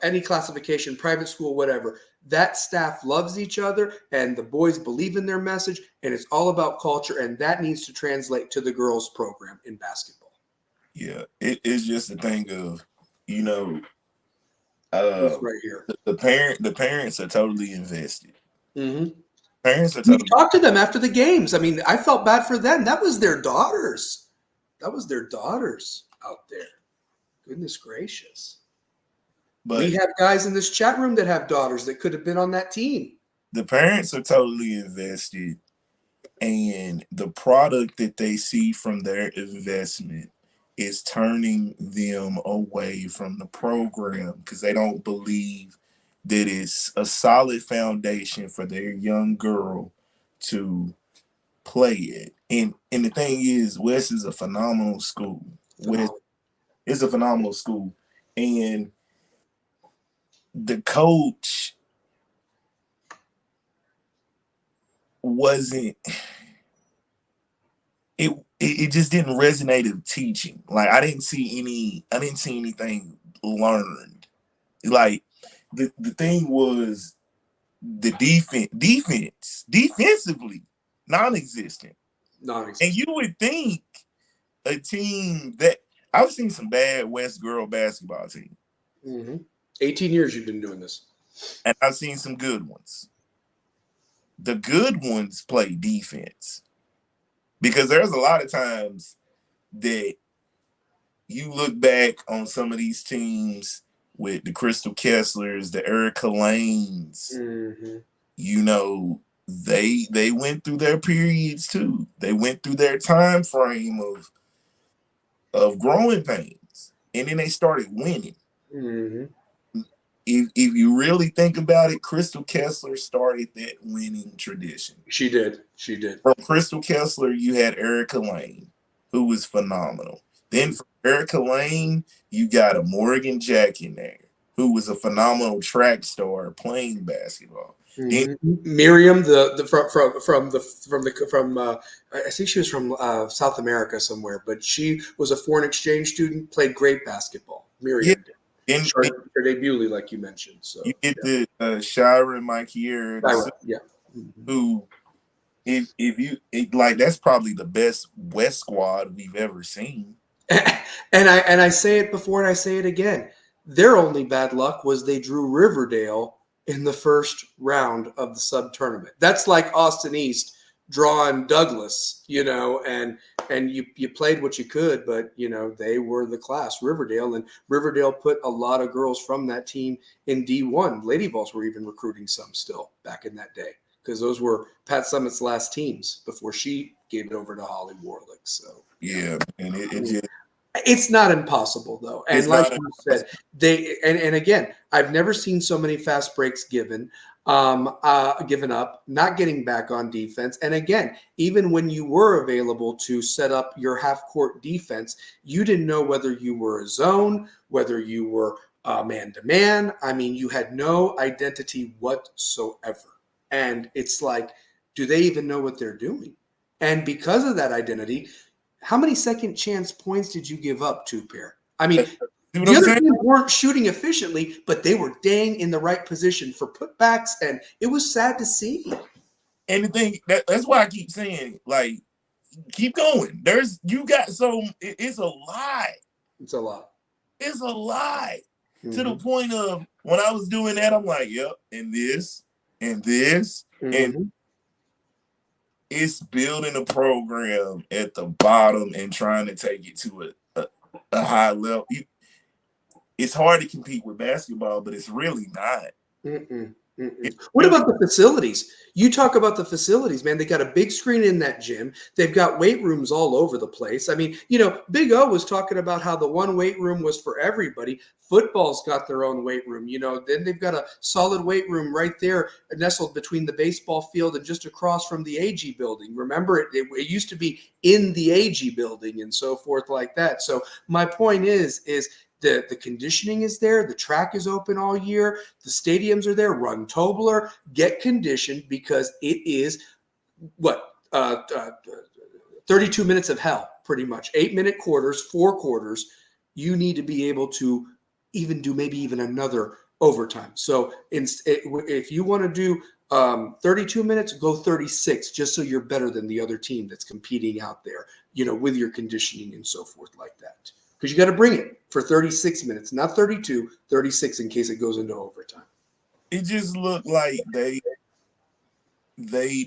S1: any classification, private school, whatever. That staff loves each other, and the boys believe in their message, and it's all about culture, and that needs to translate to the girls' program in basketball.
S2: Yeah, it's just a thing of,
S1: right here.
S2: The parents are totally invested.
S1: Mm-hmm.
S2: Parents are
S1: We
S2: totally.
S1: talked to them after the games. I mean, I felt bad for them. That was their daughters. That was their daughters out there. Goodness gracious. But we have guys in this chat room that have daughters that could have been on that team.
S2: The parents are totally invested, and the product that they see from their investment is turning them away from the program because they don't believe that it's a solid foundation for their young girl to play it. And the thing is, West is a phenomenal school. West is a phenomenal school. And the coach wasn't, it just didn't resonate with teaching. Like I didn't see anything learned. Like the thing was the defensively non-existent. And you would think a team that I've seen some bad West girl basketball team.
S1: Mm-hmm. 18 years you've been doing this.
S2: And I've seen some good ones. The good ones play defense. Because there's a lot of times that you look back on some of these teams with the Crystal Kesslers, the Erica Lanes, they went through their periods too. They went through their time frame of growing pains, and then they started winning.
S1: Mm-hmm.
S2: If you really think about it, Crystal Kessler started that winning tradition.
S1: She did.
S2: From Crystal Kessler, you had Erica Lane, who was phenomenal. Then from Erica Lane, you got a Morgan Jack in there, who was a phenomenal track star playing basketball.
S1: Mm-hmm. Miriam, I think she was from South America somewhere, but she was a foreign exchange student, played great basketball. Miriam did. Her debut, like you mentioned. So
S2: you get the Shira and Mike here, who, if you like, that's probably the best West squad we've ever seen.
S1: And I say it before and I say it again. Their only bad luck was they drew Riverdale in the first round of the sub tournament. That's like Austin East drawing Douglas, and you played what you could, but they were the class, Riverdale, and Riverdale put a lot of girls from that team in D1. Lady Vols were even recruiting some still back in that day because those were Pat Summitt's last teams before she gave it over to Holly Warlick. So
S2: yeah, and
S1: it's not impossible though, and like you said, and again, I've never seen so many fast breaks given up, not getting back on defense. And again, even when you were available to set up your half-court defense, you didn't know whether you were a zone, whether you were man-to-man. I mean, you had no identity whatsoever. And it's like, do they even know what they're doing? And because of that identity, how many second chance points did you give up to, Pair? I mean, the other teams weren't shooting efficiently, but they were dang in the right position for putbacks, and it was sad to see.
S2: And the thing that's why I keep saying, like, keep going. It's a lot.
S1: It's a lot.
S2: It's a lot. To the point of when I was doing that, I'm like, yep, and this, and this, and it's building a program at the bottom and trying to take it to a high level. it's hard to compete with basketball, but it's really not.
S1: Mm-mm,
S2: It's
S1: mm-mm. What
S2: really
S1: about the facilities? You talk about the facilities, man. They got a big screen in that gym. They've got weight rooms all over the place. I mean, Big O was talking about how the one weight room was for everybody. Football's got their own weight room. Then they've got a solid weight room right there nestled between the baseball field and just across from the AG building. Remember, it used to be in the AG building and so forth like that. So my point is the conditioning is there. The track is open all year. The stadiums are there. Run Tobler, get conditioned because it is what 32 minutes of hell, pretty much. 8-minute quarters, 4 quarters. You need to be able to even do maybe even another overtime. So if you want to do 32 minutes, go 36, just so you're better than the other team that's competing out there, with your conditioning and so forth like that. Because you got to bring it for 36 minutes, not 32, 36 in case it goes into overtime.
S2: it just looked like they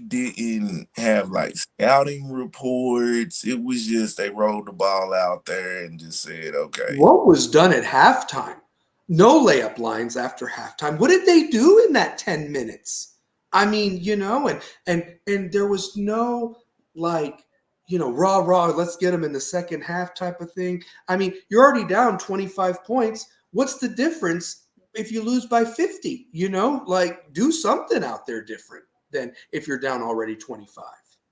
S2: didn't have like scouting reports. It was just they rolled the ball out there and just said, okay.
S1: What was done at halftime? No layup lines after halftime. What did they do in that 10 minutes? I mean, and there was no like, rah rah, let's get them in the second half type of thing. I mean, you're already down 25 points. What's the difference if you lose by 50? Like do something out there different than if you're down already 25.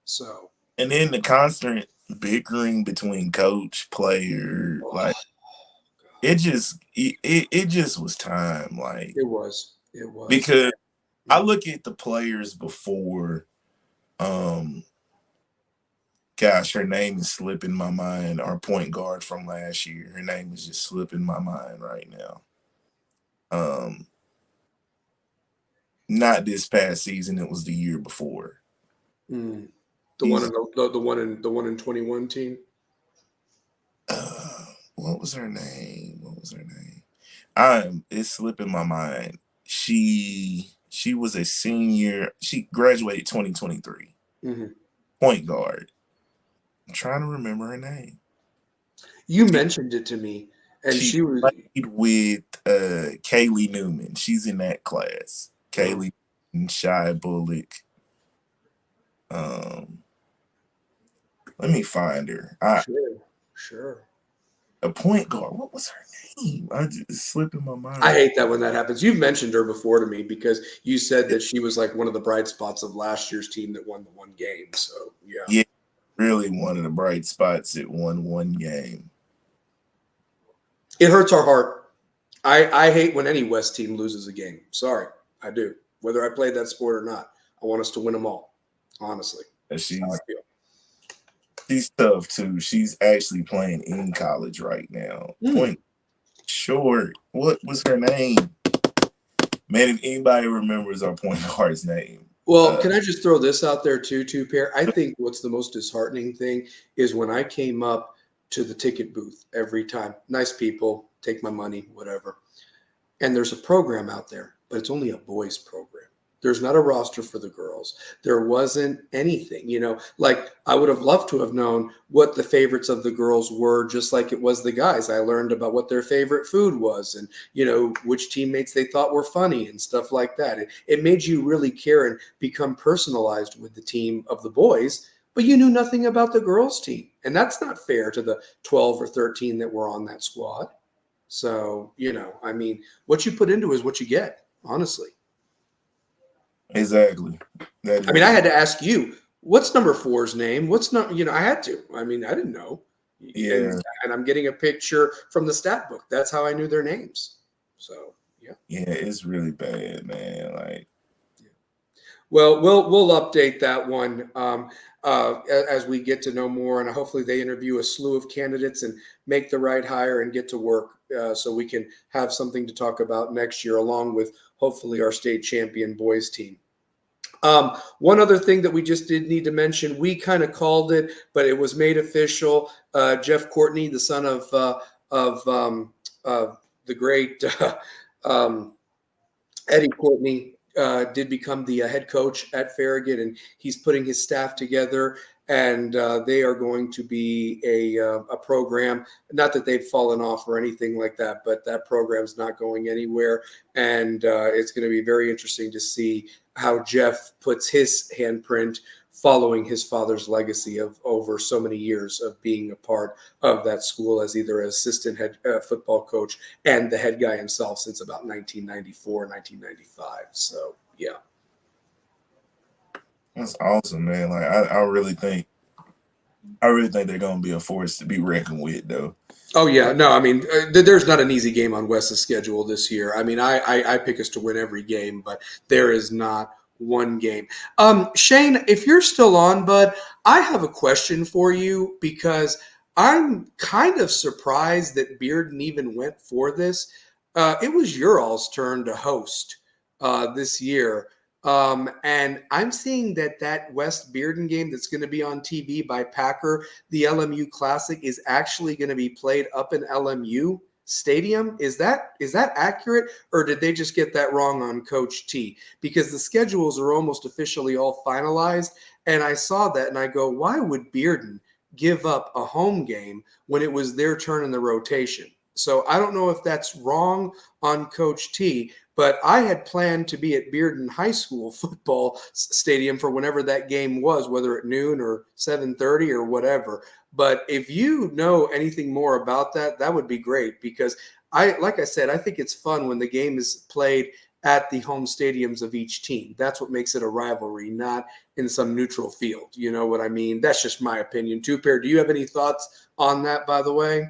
S1: So,
S2: And then the constant bickering between coach, player,
S1: oh,
S2: like it just was time, like
S1: it was.
S2: because I
S1: Yeah.
S2: look at the players before. Um, Gosh, her name is slipping my mind. Our point guard from last year, her name is just slipping my mind right now. Um, Not this past season; it was the year before.
S1: Mm. The one
S2: He's
S1: in the one in 21 team.
S2: what was her name? What was her name? It's slipping my mind. She was a senior. She graduated 2023.
S1: Hmm.
S2: Point guard. I'm trying to remember her name.
S1: You
S2: She
S1: mentioned it to me, and
S2: she
S1: she was.
S2: played with Kaylee Newman. She's in that class.
S1: Oh,
S2: Kaylee and Shy Bullock. Um, Let me find her.
S1: sure, sure.
S2: A point guard. What was her name? I just it's slipping my mind
S1: I
S2: right.
S1: hate that when that happens. You've mentioned her before to me because you said that she was like one of the bright spots of last year's team that won the one game. So yeah,
S2: Yeah, really one of the bright spots. It won one game.
S1: it hurts our heart. I hate when any West team loses a game. Sorry, I do. Whether I played that sport or not, I want us to win them all. Honestly,
S2: And
S1: that's how I
S2: she's
S1: feel.
S2: she's tough too. She's actually playing in college right now.
S1: Hmm.
S2: Point short. What was her name? Man, if anybody remembers our point guard's name.
S1: Well,
S2: Uh
S1: can I just throw this out there too, Pierre? I think what's the most disheartening thing is when I came up to the ticket booth every time. Nice people, take my money, whatever. And there's a program out there, but it's only a boys program. There's not a roster for the girls. There wasn't anything, like I would have loved to have known what the favorites of the girls were, just like it was the guys. I learned about what their favorite food was and, which teammates they thought were funny and stuff like that. It made you really care and become personalized with the team of the boys, but you knew nothing about the girls' team. And that's not fair to the 12 or 13 that were on that squad. So, I mean, what you put into is what you get, honestly.
S2: exactly. That
S1: I mean, I
S2: is
S1: had to ask you, what's number four's name? What's not, I had to. I mean, I didn't know. And
S2: yeah,
S1: and I'm getting a picture from the stat book. That's how I knew their names. So, yeah.
S2: yeah, it's really bad, man. Like
S1: Well, we'll update that one as we get to know more, and hopefully they interview a slew of candidates and make the right hire and get to work, so we can have something to talk about next year, along with hopefully our state champion boys team. One other thing that we just did need to mention, we kind of called it, but it was made official. Jeff Courtney, the son of the great um, Eddie Courtney, did become the head coach at Farragut, and he's putting his staff together. and they are going to be a program. Not that they've fallen off or anything like that, but that program's not going anywhere, and it's going to be very interesting to see how Jeff puts his handprint following his father's legacy of over so many years of being a part of that school as either assistant head football coach and the head guy himself since about 1994, 1995. So, yeah.
S2: That's awesome, man. Like I really think they're gonna be a force to be reckoned with, though.
S1: Oh yeah, no, I mean, there's not an easy game on West's schedule this year. I mean, I pick us to win every game, but there is not one game. Shane, if you're still on, bud, I have a question for you because I'm kind of surprised that Bearden even went for this. It was your all's turn to host this year. And I'm seeing that West Bearden game that's going to be on TV by Packer, the LMU Classic, is actually going to be played up in LMU Stadium. Is that accurate, or did they just get that wrong on Coach T? Because the schedules are almost officially all finalized, and I saw that and I go, why would Bearden give up a home game when it was their turn in the rotation? So I don't know if that's wrong on Coach T, but I had planned to be at Bearden High School football stadium for whenever that game was, whether at noon or 7:30 or whatever. But if you know anything more about that, that would be great because like I said, I think it's fun when the game is played at the home stadiums of each team. That's what makes it a rivalry, not in some neutral field. You know what I mean? That's just my opinion. Two Pair, do you have any thoughts on that, by the way?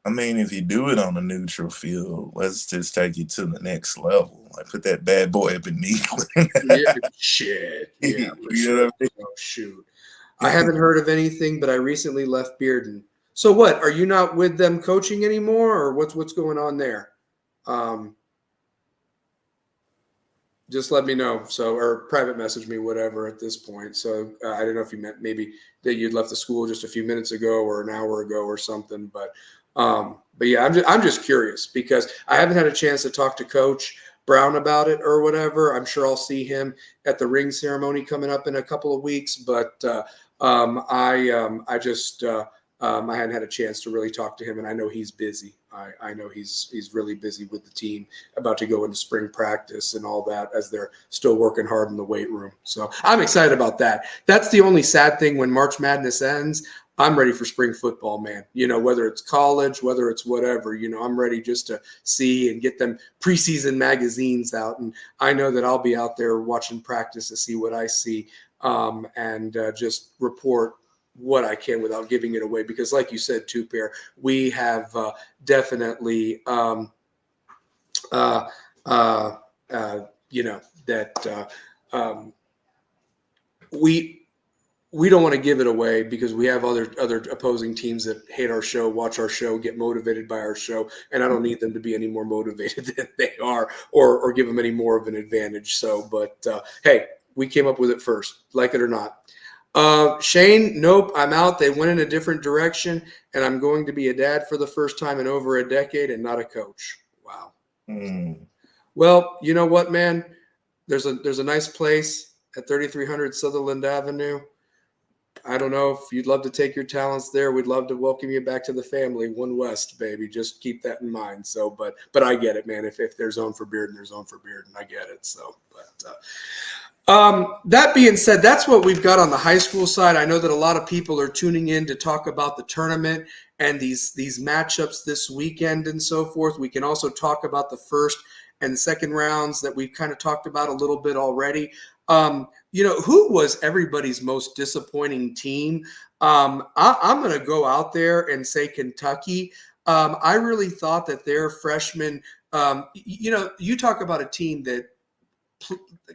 S2: I mean, if you do it on a neutral field, let's just take you to the next level. Like put that bad boy up in England.
S1: Yeah, shit. Yeah, for
S2: You know
S1: sure.
S2: what I
S1: Oh, shoot. I haven't heard of anything, but I recently left Bearden. So what? Are you not with them coaching anymore, or what's going on there? Um, just let me know. So, or private message me, whatever. At this point, so I don't know if you meant maybe that you'd left the school just a few minutes ago or an hour ago or something. But yeah, I'm just curious because I haven't had a chance to talk to Coach Brown about it or whatever. I'm sure I'll see him at the ring ceremony coming up in a couple of weeks. But I just I hadn't had a chance to really talk to him, and I know he's busy. I know he's really busy with the team, about to go into spring practice and all that as they're still working hard in the weight room. So I'm excited about that. That's the only sad thing when March Madness ends. I'm ready for spring football, man. You know, whether it's college, whether it's whatever, you know, I'm ready just to see and get them preseason magazines out. And I know that I'll be out there watching practice to see what I see and just report what I can without giving it away. Because like you said, Two Pair, we have definitely, uh, uh, you know, that we don't want to give it away because we have other opposing teams that hate our show, watch our show, get motivated by our show, and I don't need them to be any more motivated than they are, or give them any more of an advantage. So, but hey, we came up with it first, like it or not. Shane, nope, I'm out. They went in a different direction, and I'm going to be a dad for the first time in over a decade and not a coach. Wow.
S2: mean?
S1: Well, you know what, man? There's a nice place at 3300 Sutherland Avenue. I don't know if you'd love to take your talents there. We'd love to welcome you back to the family. One West, baby. Just keep that in mind. So, but I get it, man. If there's zone for Bearden, there's zone for Bearden. I get it. So, but that being said, that's what we've got on the high school side. I know that a lot of people are tuning in to talk about the tournament and these matchups this weekend and so forth. We can also talk about the first and second rounds that we've kind of talked about a little bit already. You know, who was everybody's most disappointing team? I'm going to go out there and say Kentucky. I really thought that their freshmen, you know, you talk about a team that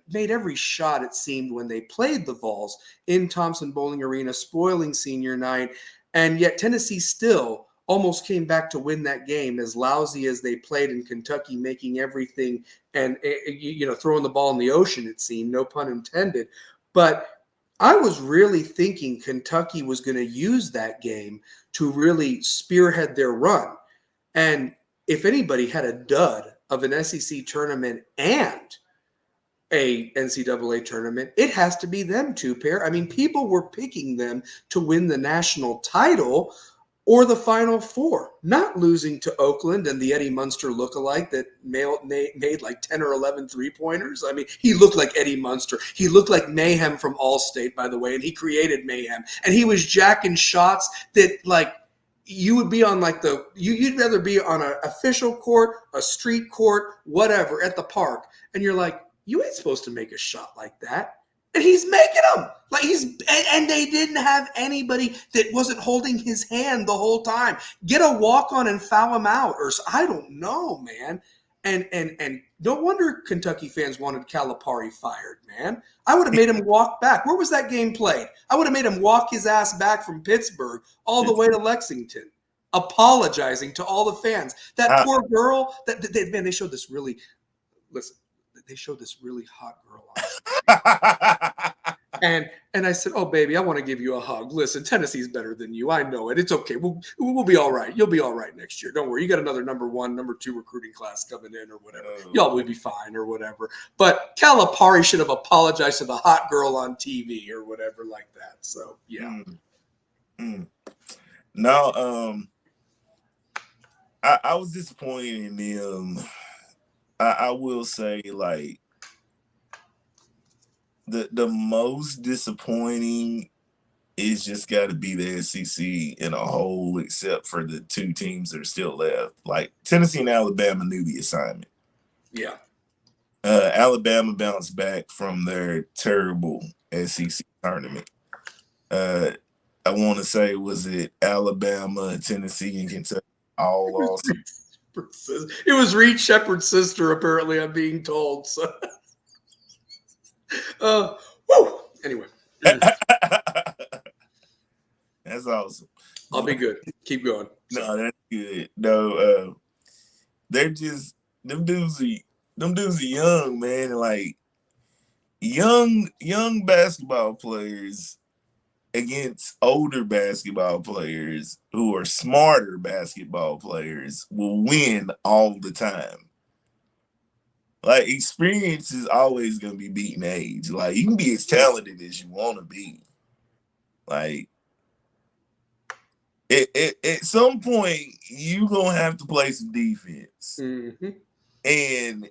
S1: made every shot, it seemed, when they played the Vols in Thompson Bowling Arena, spoiling senior night. And yet Tennessee still almost came back to win that game, as lousy as they played in Kentucky, making everything and, you know, throwing the ball in the ocean, it seemed, no pun intended. But I was really thinking Kentucky was going to use that game to really spearhead their run. And if anybody had a dud of an SEC tournament and a NCAA tournament, it has to be them two pair. I mean, people were picking them to win the national title or the Final Four, not losing to Oakland and the Eddie Munster lookalike that made like 10 or 11 three-pointers. I mean, he looked like Eddie Munster. He looked like Mayhem from Allstate, by the way, and he created Mayhem. And he was jacking shots that, like, you would be on like you'd rather be on an official court, a street court, whatever, at the park. And you're like, you ain't supposed to make a shot like that. And he's making them. Like and they didn't have anybody that wasn't holding his hand the whole time. Get a walk on and foul him out, or I don't know, man. And no wonder Kentucky fans wanted Calipari fired, man. I would have made him walk back. Where was that game played? I would have made him walk his ass back from Pittsburgh all the way to Lexington, apologizing to all the fans. That poor girl. They showed this really. Listen, they showed this really hot girl on. And I said, "Oh, baby, I want to give you a hug. Listen, Tennessee's better than you. I know it. It's okay. We'll be all right. You'll be all right next year. Don't worry. You got another number 1, number 2 recruiting class coming in or whatever. Y'all will be fine or whatever." But Calipari should have apologized to the hot girl on TV or whatever like that. So, yeah.
S2: No, I was disappointed in them. I will say, like, the most disappointing is just got to be the SEC in a whole, except for the 2 teams that are still left. Like, Tennessee and Alabama knew the assignment.
S1: Yeah.
S2: Alabama bounced back from their terrible SEC tournament. I want to say, was it Alabama, Tennessee, and Kentucky all lost?
S1: It was Reed Shepherd's sister, apparently, I'm being told. So, woo. Anyway,
S2: that's awesome.
S1: I'll be good. Keep going.
S2: No, that's good. No, they're just them dudes are young, man. Like young basketball players against older basketball players who are smarter basketball players will win all the time. Like, experience is always going to be beating age. Like, you can be as talented as you want to be. Like, at some point, you're going to have to play some defense.
S1: Mm-hmm.
S2: And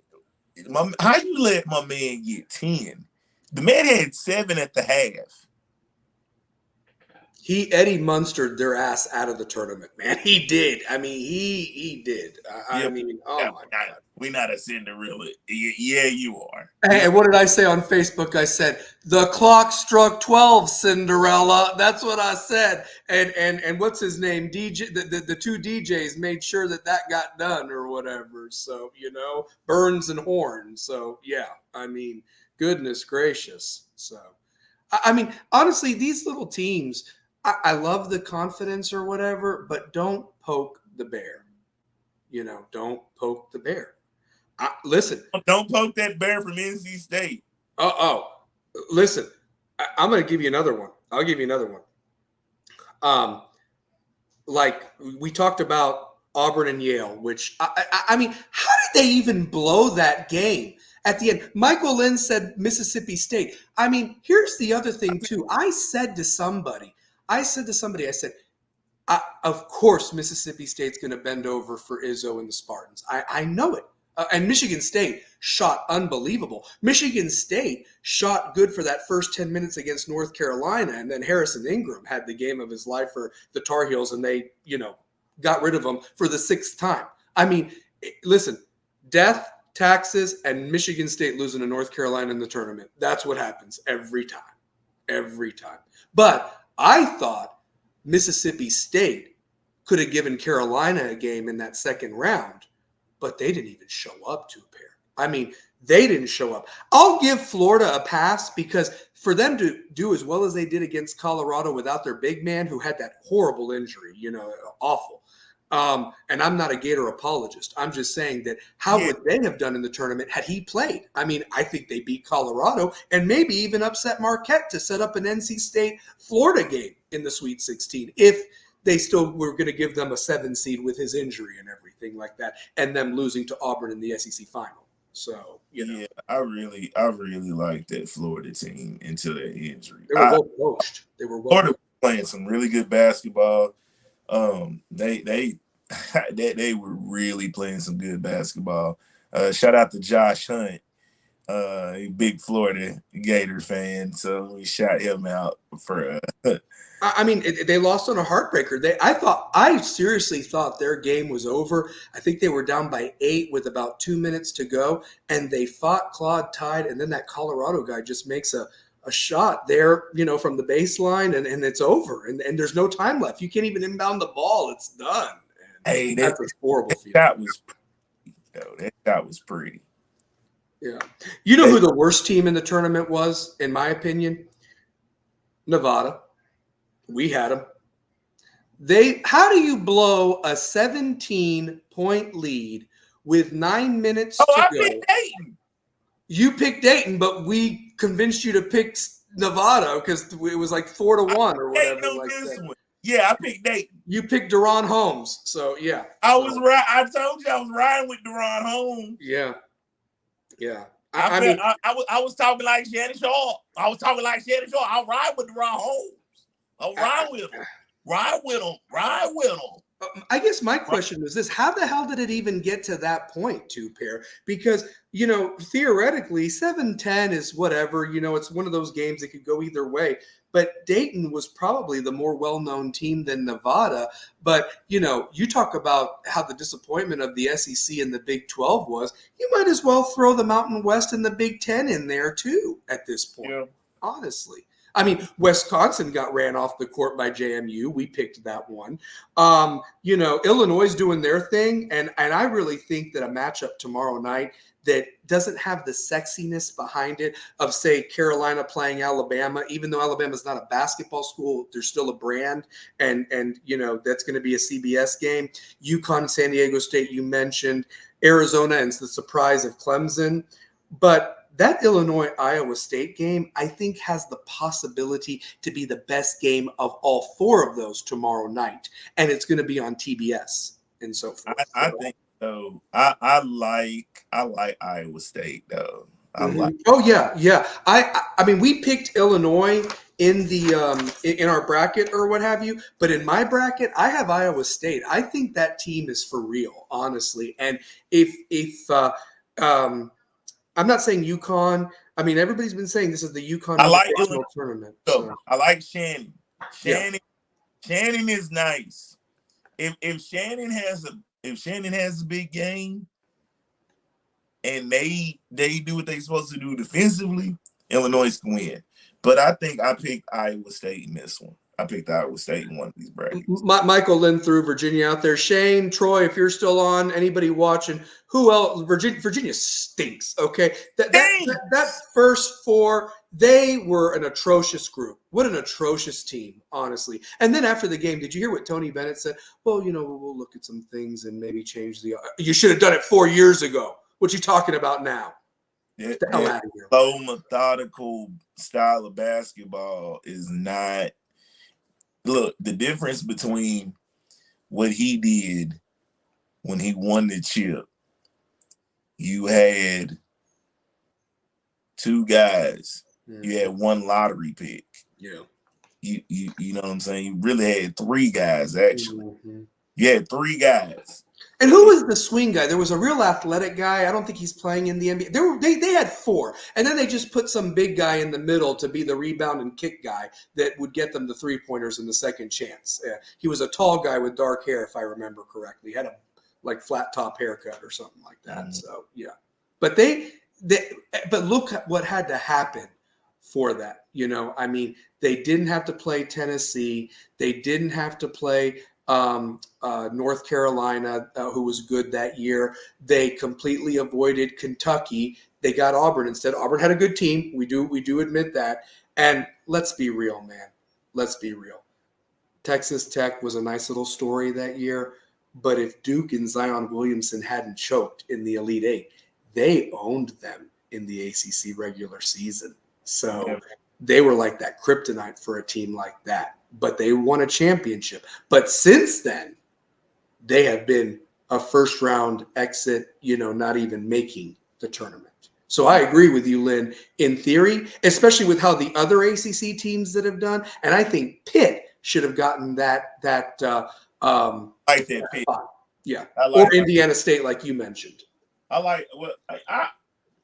S2: how you let my man get 10? The man had 7 at the half.
S1: He Eddie Munstered their ass out of the tournament, man. He did. I mean, he did. I mean, my God.
S2: We're not a Cinderella. Yeah, you are.
S1: And what did I say on Facebook? I said, the clock struck 12, Cinderella. That's what I said. And what's his name? DJ, the 2 DJs made sure that got done or whatever. So, Burns and Horn. So, yeah, I mean, goodness gracious. So, I mean, honestly, these little teams, I love the confidence or whatever, but don't poke the bear. Don't poke the bear. Listen.
S2: Don't poke that bear from NC State.
S1: Listen, I'm going to give you another one. I'll give you another one. Like we talked about Auburn and Yale, which I mean, how did they even blow that game? At the end, Michael Lynn said Mississippi State. I mean, here's the other thing, too. I said to somebody, I said, of course, Mississippi State's going to bend over for Izzo and the Spartans. I know it. And Michigan State shot unbelievable. Michigan State shot good for that first 10 minutes against North Carolina, and then Harrison Ingram had the game of his life for the Tar Heels, and they, got rid of him for the 6th time. I mean, listen, death, taxes, and Michigan State losing to North Carolina in the tournament. That's what happens every time. Every time. But I thought Mississippi State could have given Carolina a game in that second round, but they didn't even show up to a pair. I mean, they didn't show up. I'll give Florida a pass because for them to do as well as they did against Colorado without their big man who had that horrible injury, awful. And I'm not a Gator apologist. I'm just saying that how would they have done in the tournament had he played? I mean, I think they beat Colorado and maybe even upset Marquette to set up an NC State-Florida game in the Sweet 16 if they still were going to give them a 7 seed with his injury and everything like that and them losing to Auburn in the SEC final. So,
S2: Yeah, I really liked that Florida team until that injury.
S1: they were well coached. They were well
S2: Florida
S1: coached.
S2: was playing some really good basketball. They they were really playing some good basketball. Shout out to Josh Hunt, a big Florida Gator fan. So we shout him out for.
S1: I mean, they lost on a heartbreaker. I seriously thought their game was over. I think they were down by 8 with about 2 minutes to go, and they fought, clawed, tied, and then that Colorado guy just makes a shot there, from the baseline, and it's over. And there's no time left. You can't even inbound the ball. It's done. And
S2: Hey,
S1: that's a horrible feeling.
S2: that was pretty. That shot was pretty.
S1: Yeah. You know who the worst team in the tournament was, in my opinion? Nevada. We had them. How do you blow a 17-point lead with 9 minutes to
S2: I
S1: go?
S2: picked Dayton.
S1: You picked Dayton, but we convinced you to pick Nevada because it was like 4-1 or whatever.
S2: Like that. Yeah, I picked Dayton.
S1: You picked Deron Holmes, so yeah.
S2: I was right. I told you I was riding with Deron Holmes.
S1: Yeah, yeah.
S2: I was talking like Shannon Shaw. I'll ride with Deron Holmes. I'll ride with him. Ride with him.
S1: I guess my question was this: how the hell did it even get to that point, Pair? Because theoretically, 7-10 is whatever. It's one of those games that could go either way. But Dayton was probably the more well-known team than Nevada. But you talk about how the disappointment of the SEC and the Big 12 was. You might as well throw the Mountain West and the Big 10 in there too at this point. Honestly. I mean, Wisconsin got ran off the court by JMU. We picked that one. Illinois is doing their thing, and I really think that a matchup tomorrow night that doesn't have the sexiness behind it of, say, Carolina playing Alabama, even though Alabama's not a basketball school, there's still a brand, and that's going to be a CBS game. UConn, San Diego State, you mentioned, Arizona, and the surprise of Clemson. But that Illinois-Iowa State game, I think, has the possibility to be the best game of all 4 of those tomorrow night. And it's going to be on TBS and so forth.
S2: I think so. I like Iowa State, though.
S1: Oh, yeah. I mean, we picked Illinois in the in our bracket or what have you. But in my bracket, I have Iowa State. I think that team is for real, honestly. And if I'm not saying UConn. I mean, everybody's been saying this is the UConn Invitational Tournament. So.
S2: I like Shannon. Shannon is nice. If Shannon has a big game and they do what they're supposed to do defensively, Illinois can win. But I think I picked Iowa State in this one. I picked Iowa State in one of these brackets.
S1: Michael Lynn threw Virginia out there. Shane, Troy, if you're still on, anybody watching, who else? Virginia stinks, okay? That first 4, they were an atrocious group. What an atrocious team, honestly. And then after the game, did you hear what Tony Bennett said? Well, we'll look at some things and maybe change the – you should have done it 4 years ago. What you talking about now? Get the hell out of here.
S2: Slow, methodical style of basketball is not – look, the difference between what he did when he won the chip, you had 2 guys. Mm-hmm. You had 1 lottery pick.
S1: Yeah.
S2: You know what I'm saying? You really had 3 guys, actually.
S1: Mm-hmm.
S2: You had 3 guys.
S1: And who was the swing guy? There was a real athletic guy. I don't think he's playing in the NBA. They had 4. And then they just put some big guy in the middle to be the rebound and kick guy that would get them the 3-pointers in the second chance. He was a tall guy with dark hair, if I remember correctly. He had a flat top haircut or something like that. Mm-hmm. So, yeah. But but look at what had to happen for that. I mean, they didn't have to play Tennessee. They didn't have to play North Carolina, who was good that year. They completely avoided Kentucky. They got Auburn instead. Auburn had a good team. We do admit that. And let's be real, man. Let's be real. Texas Tech was a nice little story that year. But if Duke and Zion Williamson hadn't choked in the Elite 8, they owned them in the ACC regular season. So they were like that kryptonite for a team like that. But they won a championship. But since then, they have been a first-round exit, not even making the tournament. So I agree with you, Lynn, in theory, especially with how the other ACC teams that have done. And I think Pitt should have gotten that
S2: like that pick.
S1: Yeah.
S2: I
S1: Or
S2: like.
S1: Indiana State, like you mentioned.
S2: I like. Well,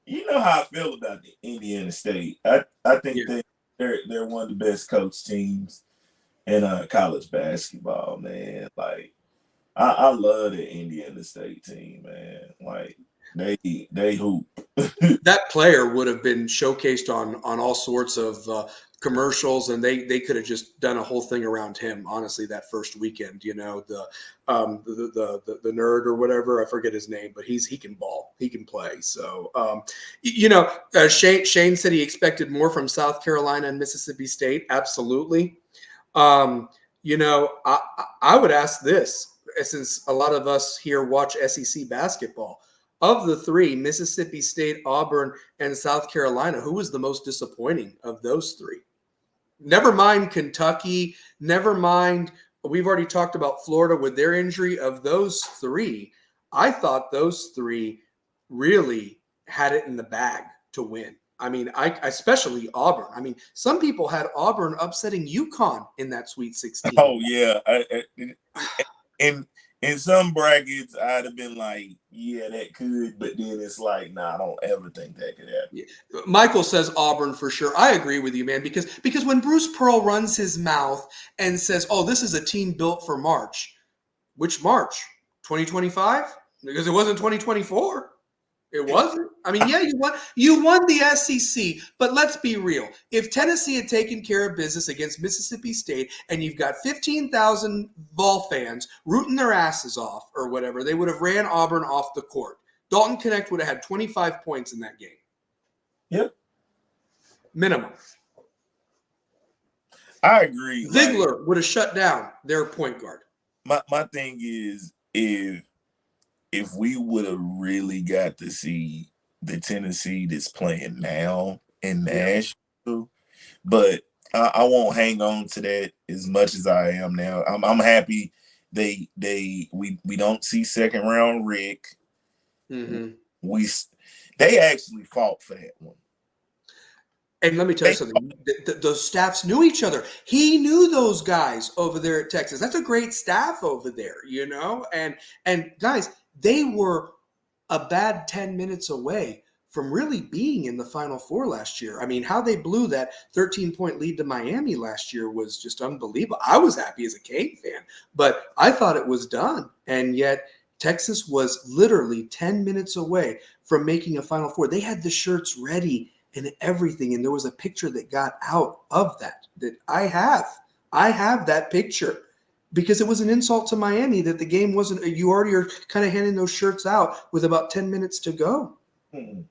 S2: you know how I feel about the Indiana State. I think
S1: Yeah.
S2: they're one of the best coach teams in college basketball, man. Like I love the Indiana State team, man. Like they hoop.
S1: That player would have been showcased on all sorts of commercials, and they could have just done a whole thing around him. Honestly, that first weekend, the nerd or whatever, I forget his name, but he can ball, he can play. So Shane said he expected more from South Carolina and Mississippi State. Absolutely. I would ask this, since a lot of us here watch SEC basketball. Of the three, Mississippi State, Auburn, and South Carolina, who was the most disappointing of those three? Never mind Kentucky. Never mind. We've already talked about Florida with their injury. Of those three, I thought those three really had it in the bag to win. I mean, especially Auburn. I mean, some people had Auburn upsetting UConn in that Sweet 16.
S2: Oh yeah, in some brackets, I'd have been like, yeah, that could, but then it's like, nah, I don't ever think that could happen.
S1: Yeah. Michael says Auburn for sure. I agree with you, man, because when Bruce Pearl runs his mouth and says, "Oh, this is a team built for March," which March? 2025? Because it wasn't 2024. It wasn't. I mean, yeah, you won the SEC, but let's be real. If Tennessee had taken care of business against Mississippi State and you've got 15,000 Vol fans rooting their asses off or whatever, they would have ran Auburn off the court. Dalton Connect would have had 25 points in that game.
S2: Yep.
S1: Minimum.
S2: I agree.
S1: Ziegler would have shut down their point guard.
S2: My thing is, if we would have really got to see the Tennessee that's playing now in Nashville, but I won't hang on to that as much as I am now. I'm happy we don't see second round Rick.
S1: Mm-hmm.
S2: They actually fought for that one.
S1: And let me tell you something. Those staffs knew each other. He knew those guys over there at Texas. That's a great staff over there, And guys, they were a bad 10 minutes away from really being in the Final Four last year. I mean, how they blew that 13-point lead to Miami last year was just unbelievable. I was happy as a Cane fan, but I thought it was done. And yet Texas was literally 10 minutes away from making a Final Four. They had the shirts ready and everything. And there was a picture that got out of that I have that picture, because it was an insult to Miami that the game wasn't, you already are kind of handing those shirts out with about 10 minutes to go. Mm-hmm.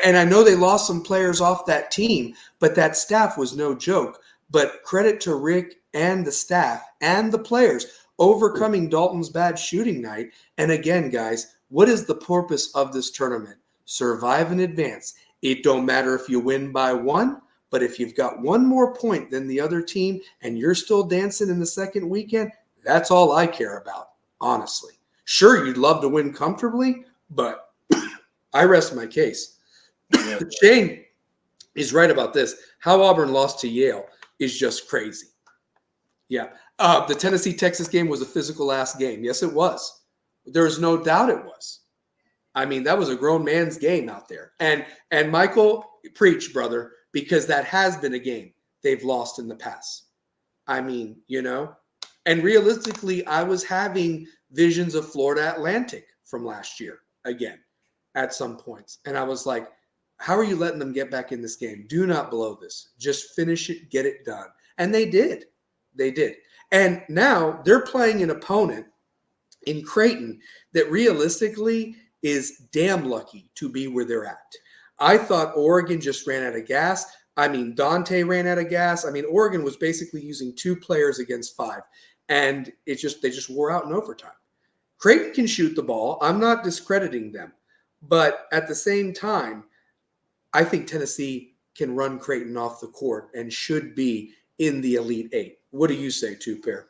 S1: And I know they lost some players off that team, but that staff was no joke. But credit to Rick and the staff and the players overcoming Dalton's bad shooting night. And again, guys, what is the purpose of this tournament? Survive and advance. It don't matter if you win by one, but if you've got one more point than the other team and you're still dancing in the second weekend, that's all I care about, honestly. Sure, you'd love to win comfortably, but I rest my case. Yeah. Shane is right about this. How Auburn lost to Yale is just crazy. Yeah. The Tennessee-Texas game was a physical-ass game. Yes, it was. There's no doubt it was. I mean, that was a grown man's game out there. And Michael, preach, brother, because that has been a game they've lost in the past. I mean, and realistically, I was having visions of Florida Atlantic from last year again at some points. And I was like, how are you letting them get back in this game? Do not blow this. Just finish it, get it done. And they did. They did. And now they're playing an opponent in Creighton that realistically is damn lucky to be where they're at. I thought Oregon just ran out of gas. I mean, Dante ran out of gas. I mean, Oregon was basically using 2 players against 5, and they just wore out in overtime. Creighton can shoot the ball. I'm not discrediting them, but at the same time, I think Tennessee can run Creighton off the court and should be in the Elite 8. What do you say, Pair?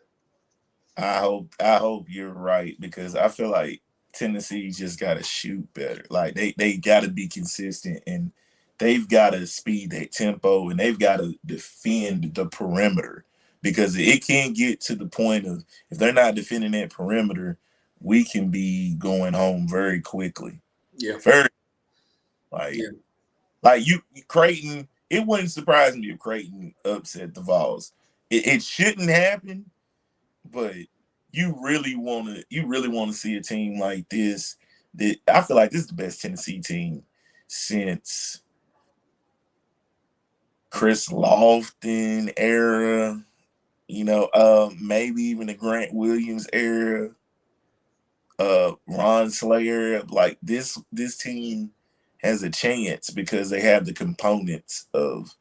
S2: I hope you're right, because I feel like Tennessee just got to shoot better. Like they got to be consistent, and they've got to speed that tempo, and they've got to defend the perimeter because it can't get to the point of if they're not defending that perimeter, we can be going home very quickly.
S1: Yeah.
S2: Very like
S1: Yeah.
S2: you Creighton. It wouldn't surprise me if Creighton upset the Vols. It shouldn't happen, but you really want to see a team like this. That I feel like this is the best Tennessee team since Chris Lofton era. Maybe even the Grant Williams era. Ron Slayer. Like this team has a chance because they have the components of.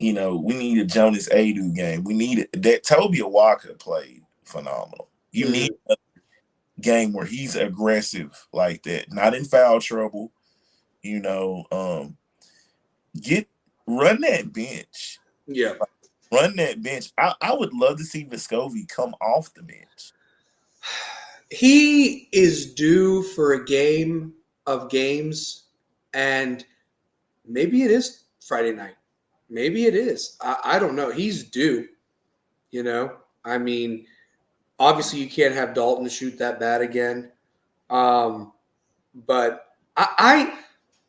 S2: We need a Jonas Adu game. We need that Toby Awaka played phenomenal. You need
S1: Mhm.
S2: a game where he's aggressive like that, not in foul trouble. You know, um, get run that bench,
S1: Yeah.
S2: run that bench. I would love to see Vescovi come off the bench.
S1: He is due for a game of games, and maybe it is Friday night. Maybe it is. I don't know. He's due, you know? I mean, obviously you can't have Dalton shoot that bad again. Um, but I'm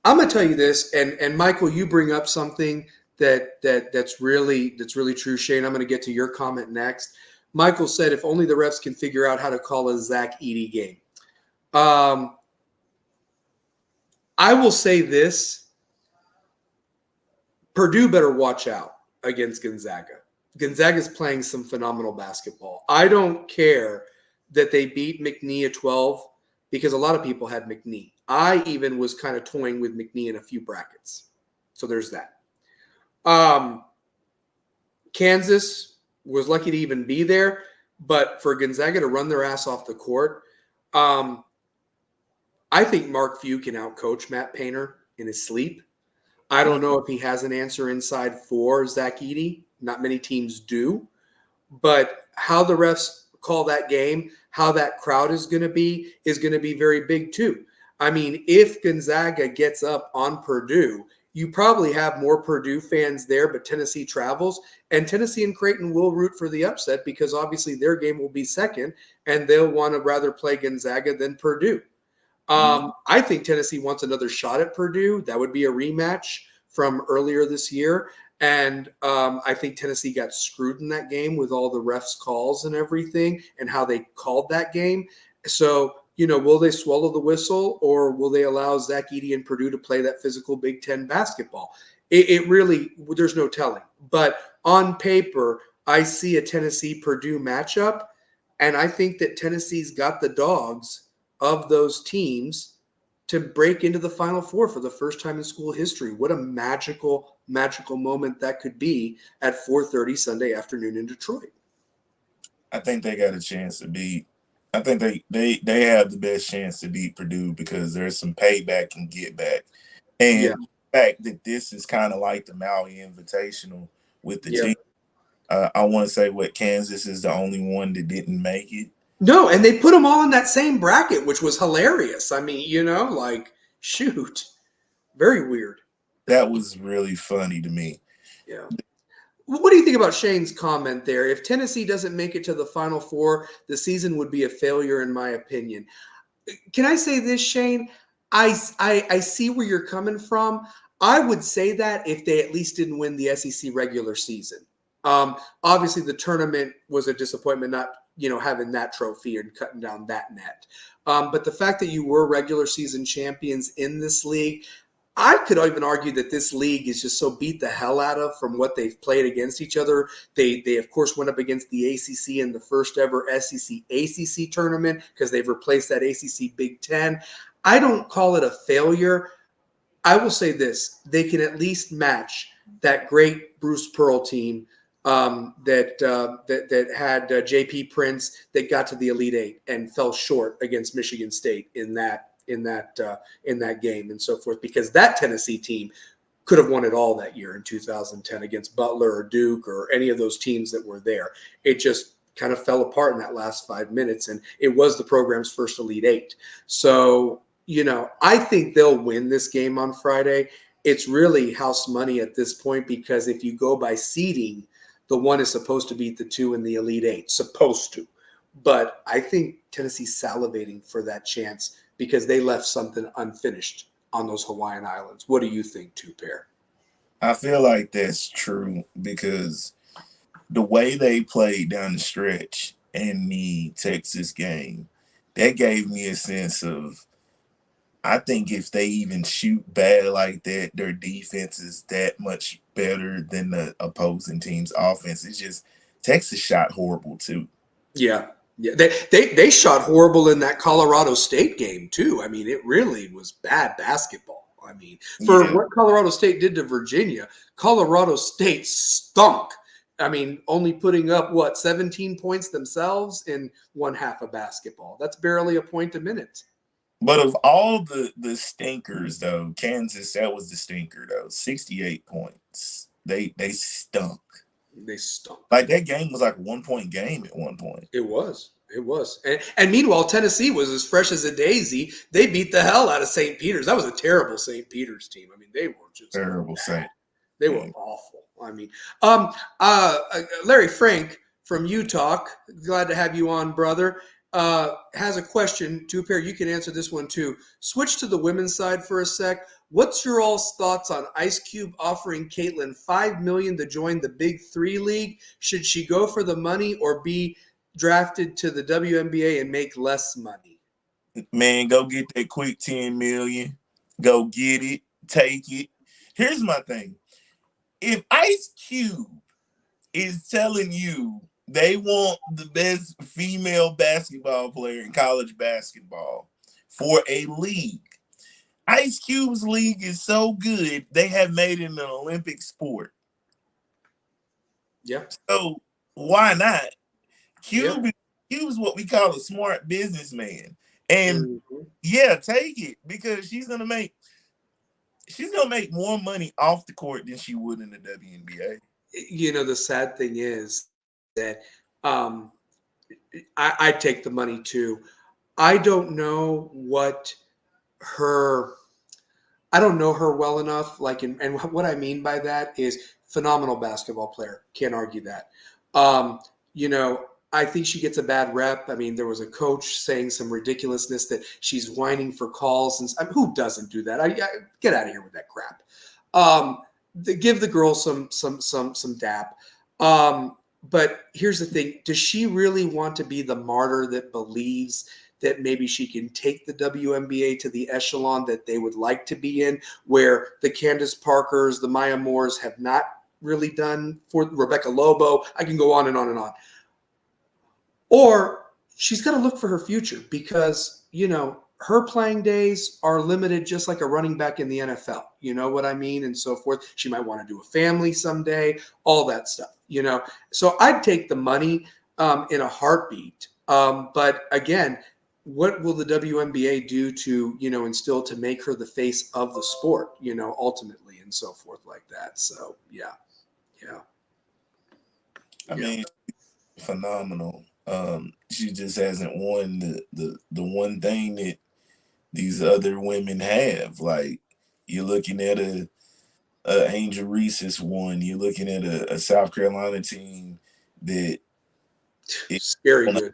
S1: gonna tell you this, and Michael, you bring up something that's really true. Shane, I'm gonna get to your comment next. Michael said, if only the refs can figure out how to call a Zach Edey game. Um, I will say this: Purdue better watch out against Gonzaga. Gonzaga's playing some phenomenal basketball. I don't care that they beat McNee at 12 because a lot of people had McNee. I even was kind of toying with McNee in a few brackets. So there's that. Um, Kansas was lucky to even be there, but for Gonzaga to run their ass off the court, um, I think Mark Few can outcoach Matt Painter in his sleep. I don't know if he has an answer inside for Zach Edey. Not many teams do. But how the refs call that game, how that crowd is going to be very big too. I mean, if Gonzaga gets up on Purdue, you probably have more Purdue fans there, but Tennessee travels, and Tennessee and Creighton will root for the upset because obviously their game will be second, and they'll want to rather play Gonzaga than Purdue.
S2: Mm.
S1: I think Tennessee wants another shot at Purdue. That would be a rematch from earlier this year. And I think Tennessee got screwed in that game with all the refs' calls and everything and how they called that game. So, will they swallow the whistle or will they allow Zach Edey and Purdue to play that physical Big Ten basketball? It really, there's no telling. But on paper, I see a Tennessee Purdue matchup. And I think that Tennessee's got the dogs of those teams to break into the Final Four for the first time in school history. What a magical, magical moment that could be at 4:30 Sunday afternoon in Detroit.
S2: I think they got a chance to beat. I think they have the best chance to beat Purdue because there's some payback and get back, and
S1: Yeah,
S2: the fact that this is kind of like the Maui Invitational with the
S1: yeah.
S2: team. I want to say what Kansas is the only one that didn't make it.
S1: No, and they put them all in that same bracket, which was hilarious. I mean, like, shoot, very weird.
S2: That was really funny to me.
S1: Yeah. What do you think about Shane's comment there? If Tennessee doesn't make it to the Final Four, the season would be a failure, in my opinion. Can I say this, Shane? I see where you're coming from. I would say that if they at least didn't win the SEC regular season. Obviously, the tournament was a disappointment, not having that trophy and cutting down that net. But the fact that you were regular season champions in this league, I could even argue that this league is just so beat the hell out of from what they've played against each other. They of course went up against the ACC in the first ever SEC ACC tournament because they've replaced that ACC Big Ten. I don't call it a failure. I will say this: they can at least match that great Bruce Pearl team that had J.P. Prince that got to the Elite Eight and fell short against Michigan State in that game and so forth. Because that Tennessee team could have won it all that year in 2010 against Butler or Duke or any of those teams that were there. It just kind of fell apart in that last 5 minutes, and it was the program's first Elite Eight. So, I think they'll win this game on Friday. It's really house money at this point, because if you go by seeding, the one is supposed to beat the two in the Elite Eight, supposed to. But I think Tennessee's salivating for that chance because they left something unfinished on those Hawaiian Islands. What do you think, Pair?
S2: I feel like that's true because the way they played down the stretch in the Texas game, that gave me a sense of, I think if they even shoot bad like that, their defense is that much better than the opposing team's offense. It's just Texas shot horrible too.
S1: Yeah. Yeah, they shot horrible in that Colorado State game too. I mean, it really was bad basketball. I mean, for
S2: Yeah.
S1: what Colorado State did to Virginia, Colorado State stunk. I mean, only putting up 17 points themselves in one half of basketball. That's barely a point a minute.
S2: But of all the stinkers though, Kansas, that was the stinker though. 68 points. They stunk.
S1: They stunk.
S2: Like that game was like a 1 point game at one point.
S1: It was. It was. And meanwhile, Tennessee was as fresh as a daisy. They beat the hell out of St. Peter's. That was a terrible St. Peter's team. I mean, they were just
S2: Terrible
S1: bad.
S2: Saint.
S1: They were awful. I mean, Larry Frank from Utah, glad to have you on, brother, has a question. Pair, you can answer this one too. Switch to the women's side for a sec. What's your all's thoughts on Ice Cube offering Caitlin $5 million to join the Big Three League? Should she go for the money or be drafted to the WNBA and make less money?
S2: Man, go get that quick 10 million. Go get it. Take it. Here's my thing. If Ice Cube is telling you they want the best female basketball player in college basketball for a league, Ice Cube's league is so good, they have made it an Olympic sport.
S1: Yeah.
S2: So why not?
S1: Yeah.
S2: Cube's what we call a smart businessman. And yeah, take it because she's gonna make more money off the court than she would in the WNBA.
S1: The sad thing is that I take the money too. I don't know I don't know her well enough. And what I mean by that is phenomenal basketball player. Can't argue that. I think she gets a bad rep. I mean, there was a coach saying some ridiculousness that she's whining for calls, and who doesn't do that? I get out of here with that crap. Give the girl some dap. But here's the thing: does she really want to be the martyr that believes that maybe she can take the WNBA to the echelon that they would like to be in, where the Candace Parkers, the Maya Moores have not really done, for Rebecca Lobo? I can go on and on and on. Or she's got to look for her future because, her playing days are limited just like a running back in the NFL. You know what I mean? And so forth. She might want to do a family someday, all that stuff, So I'd take the money in a heartbeat. But again, what will the WNBA do to, instill to make her the face of the sport, ultimately, and so forth like that. So, yeah.
S2: I mean, phenomenal. She just hasn't won the one thing that these other women have. Like you're looking at a Angel Reese's one. You're looking at a South Carolina team that
S1: is scary good.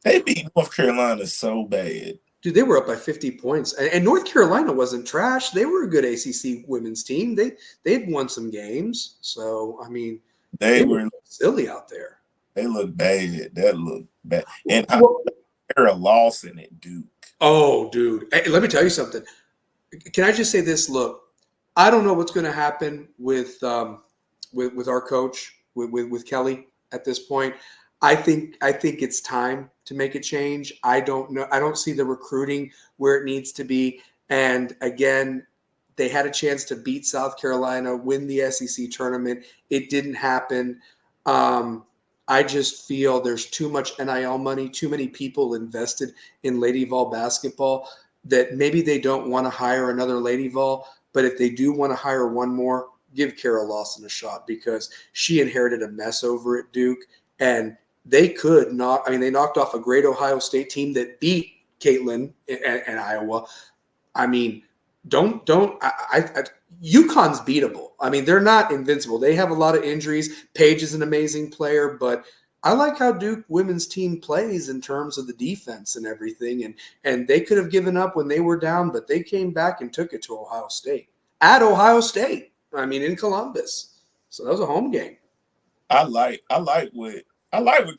S2: They beat North Carolina so bad.
S1: Dude, they were up by 50 points. And North Carolina wasn't trash. They were a good ACC women's team. They'd won some games. So, I mean, they were silly out there.
S2: They look bad. That looked bad. And Sarah Lawson at Duke.
S1: Oh, dude. Hey, let me tell you something. Can I just say this? Look, I don't know what's going to happen with our coach, with Kelly at this point. I think it's time to make a change. I don't know. I don't see the recruiting where it needs to be. And again, they had a chance to beat South Carolina, win the SEC tournament. It didn't happen. I just feel there's too much NIL money, too many people invested in Lady Vol basketball that maybe they don't want to hire another Lady Vol. But if they do want to hire one more, give Kara Lawson a shot because she inherited a mess over at Duke, and they could not. I mean, they knocked off a great Ohio State team that beat Caitlin and Iowa. I mean, UConn's beatable. I mean, they're not invincible. They have a lot of injuries. Paige is an amazing player, but I like how Duke women's team plays in terms of the defense and everything. And they could have given up when they were down, but they came back and took it to Ohio State. At Ohio State. I mean, in Columbus. So that was a home game.
S2: I like what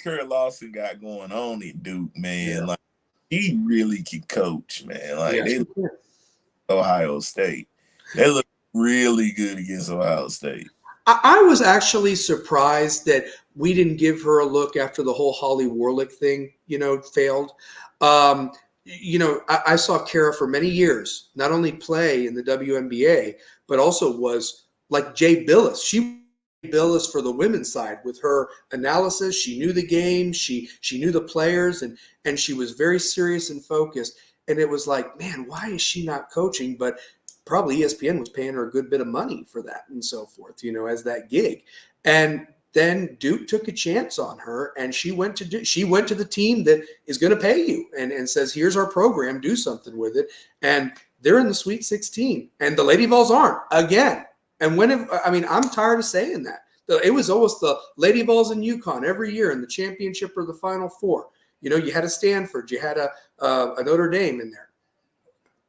S2: Curry Lawson got going on at Duke, man.
S1: Yeah.
S2: Like he really can coach, man. Like
S1: Yes,
S2: they Ohio State. They look really good against Ohio State.
S1: I was actually surprised that we didn't give her a look after the whole Holly Warlick thing, failed. I saw Kara for many years, not only play in the WNBA, but also was like Jay Billis. She was Billis for the women's side with her analysis. She knew the game. She knew the players, and she was very serious and focused. And it was like, man, why is she not coaching? But probably ESPN was paying her a good bit of money for that and so forth, as that gig. And then Duke took a chance on her, and she went to the team that is going to pay you and says, here's our program, do something with it. And they're in the Sweet 16, and the Lady Vols aren't again. And I'm tired of saying that. It was almost the Lady Vols and UConn every year in the championship or the Final Four. You had a Stanford, you had a Notre Dame in there.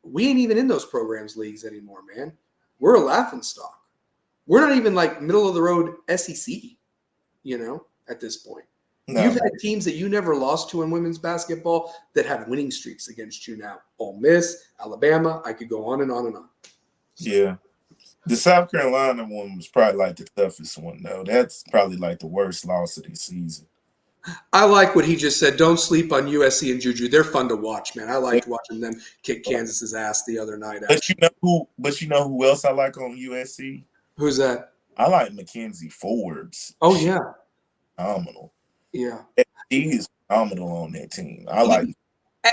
S1: We ain't even in those programs leagues anymore, man. We're a laughingstock. We're not even like middle of the road SEC, at this point. No. You've had teams that you never lost to in women's basketball that have winning streaks against you now. Ole Miss, Alabama, I could go on and on and on.
S2: Yeah. The South Carolina one was probably like the toughest one, though. That's probably like the worst loss of the season.
S1: I like what he just said. Don't sleep on USC and Juju. They're fun to watch, man. I liked watching them kick Kansas's ass the other night.
S2: But you know who else I like on USC?
S1: Who's that?
S2: I like Mackenzie Forbes.
S1: Oh yeah,
S2: phenomenal.
S1: Yeah,
S2: he is phenomenal on that team. I like.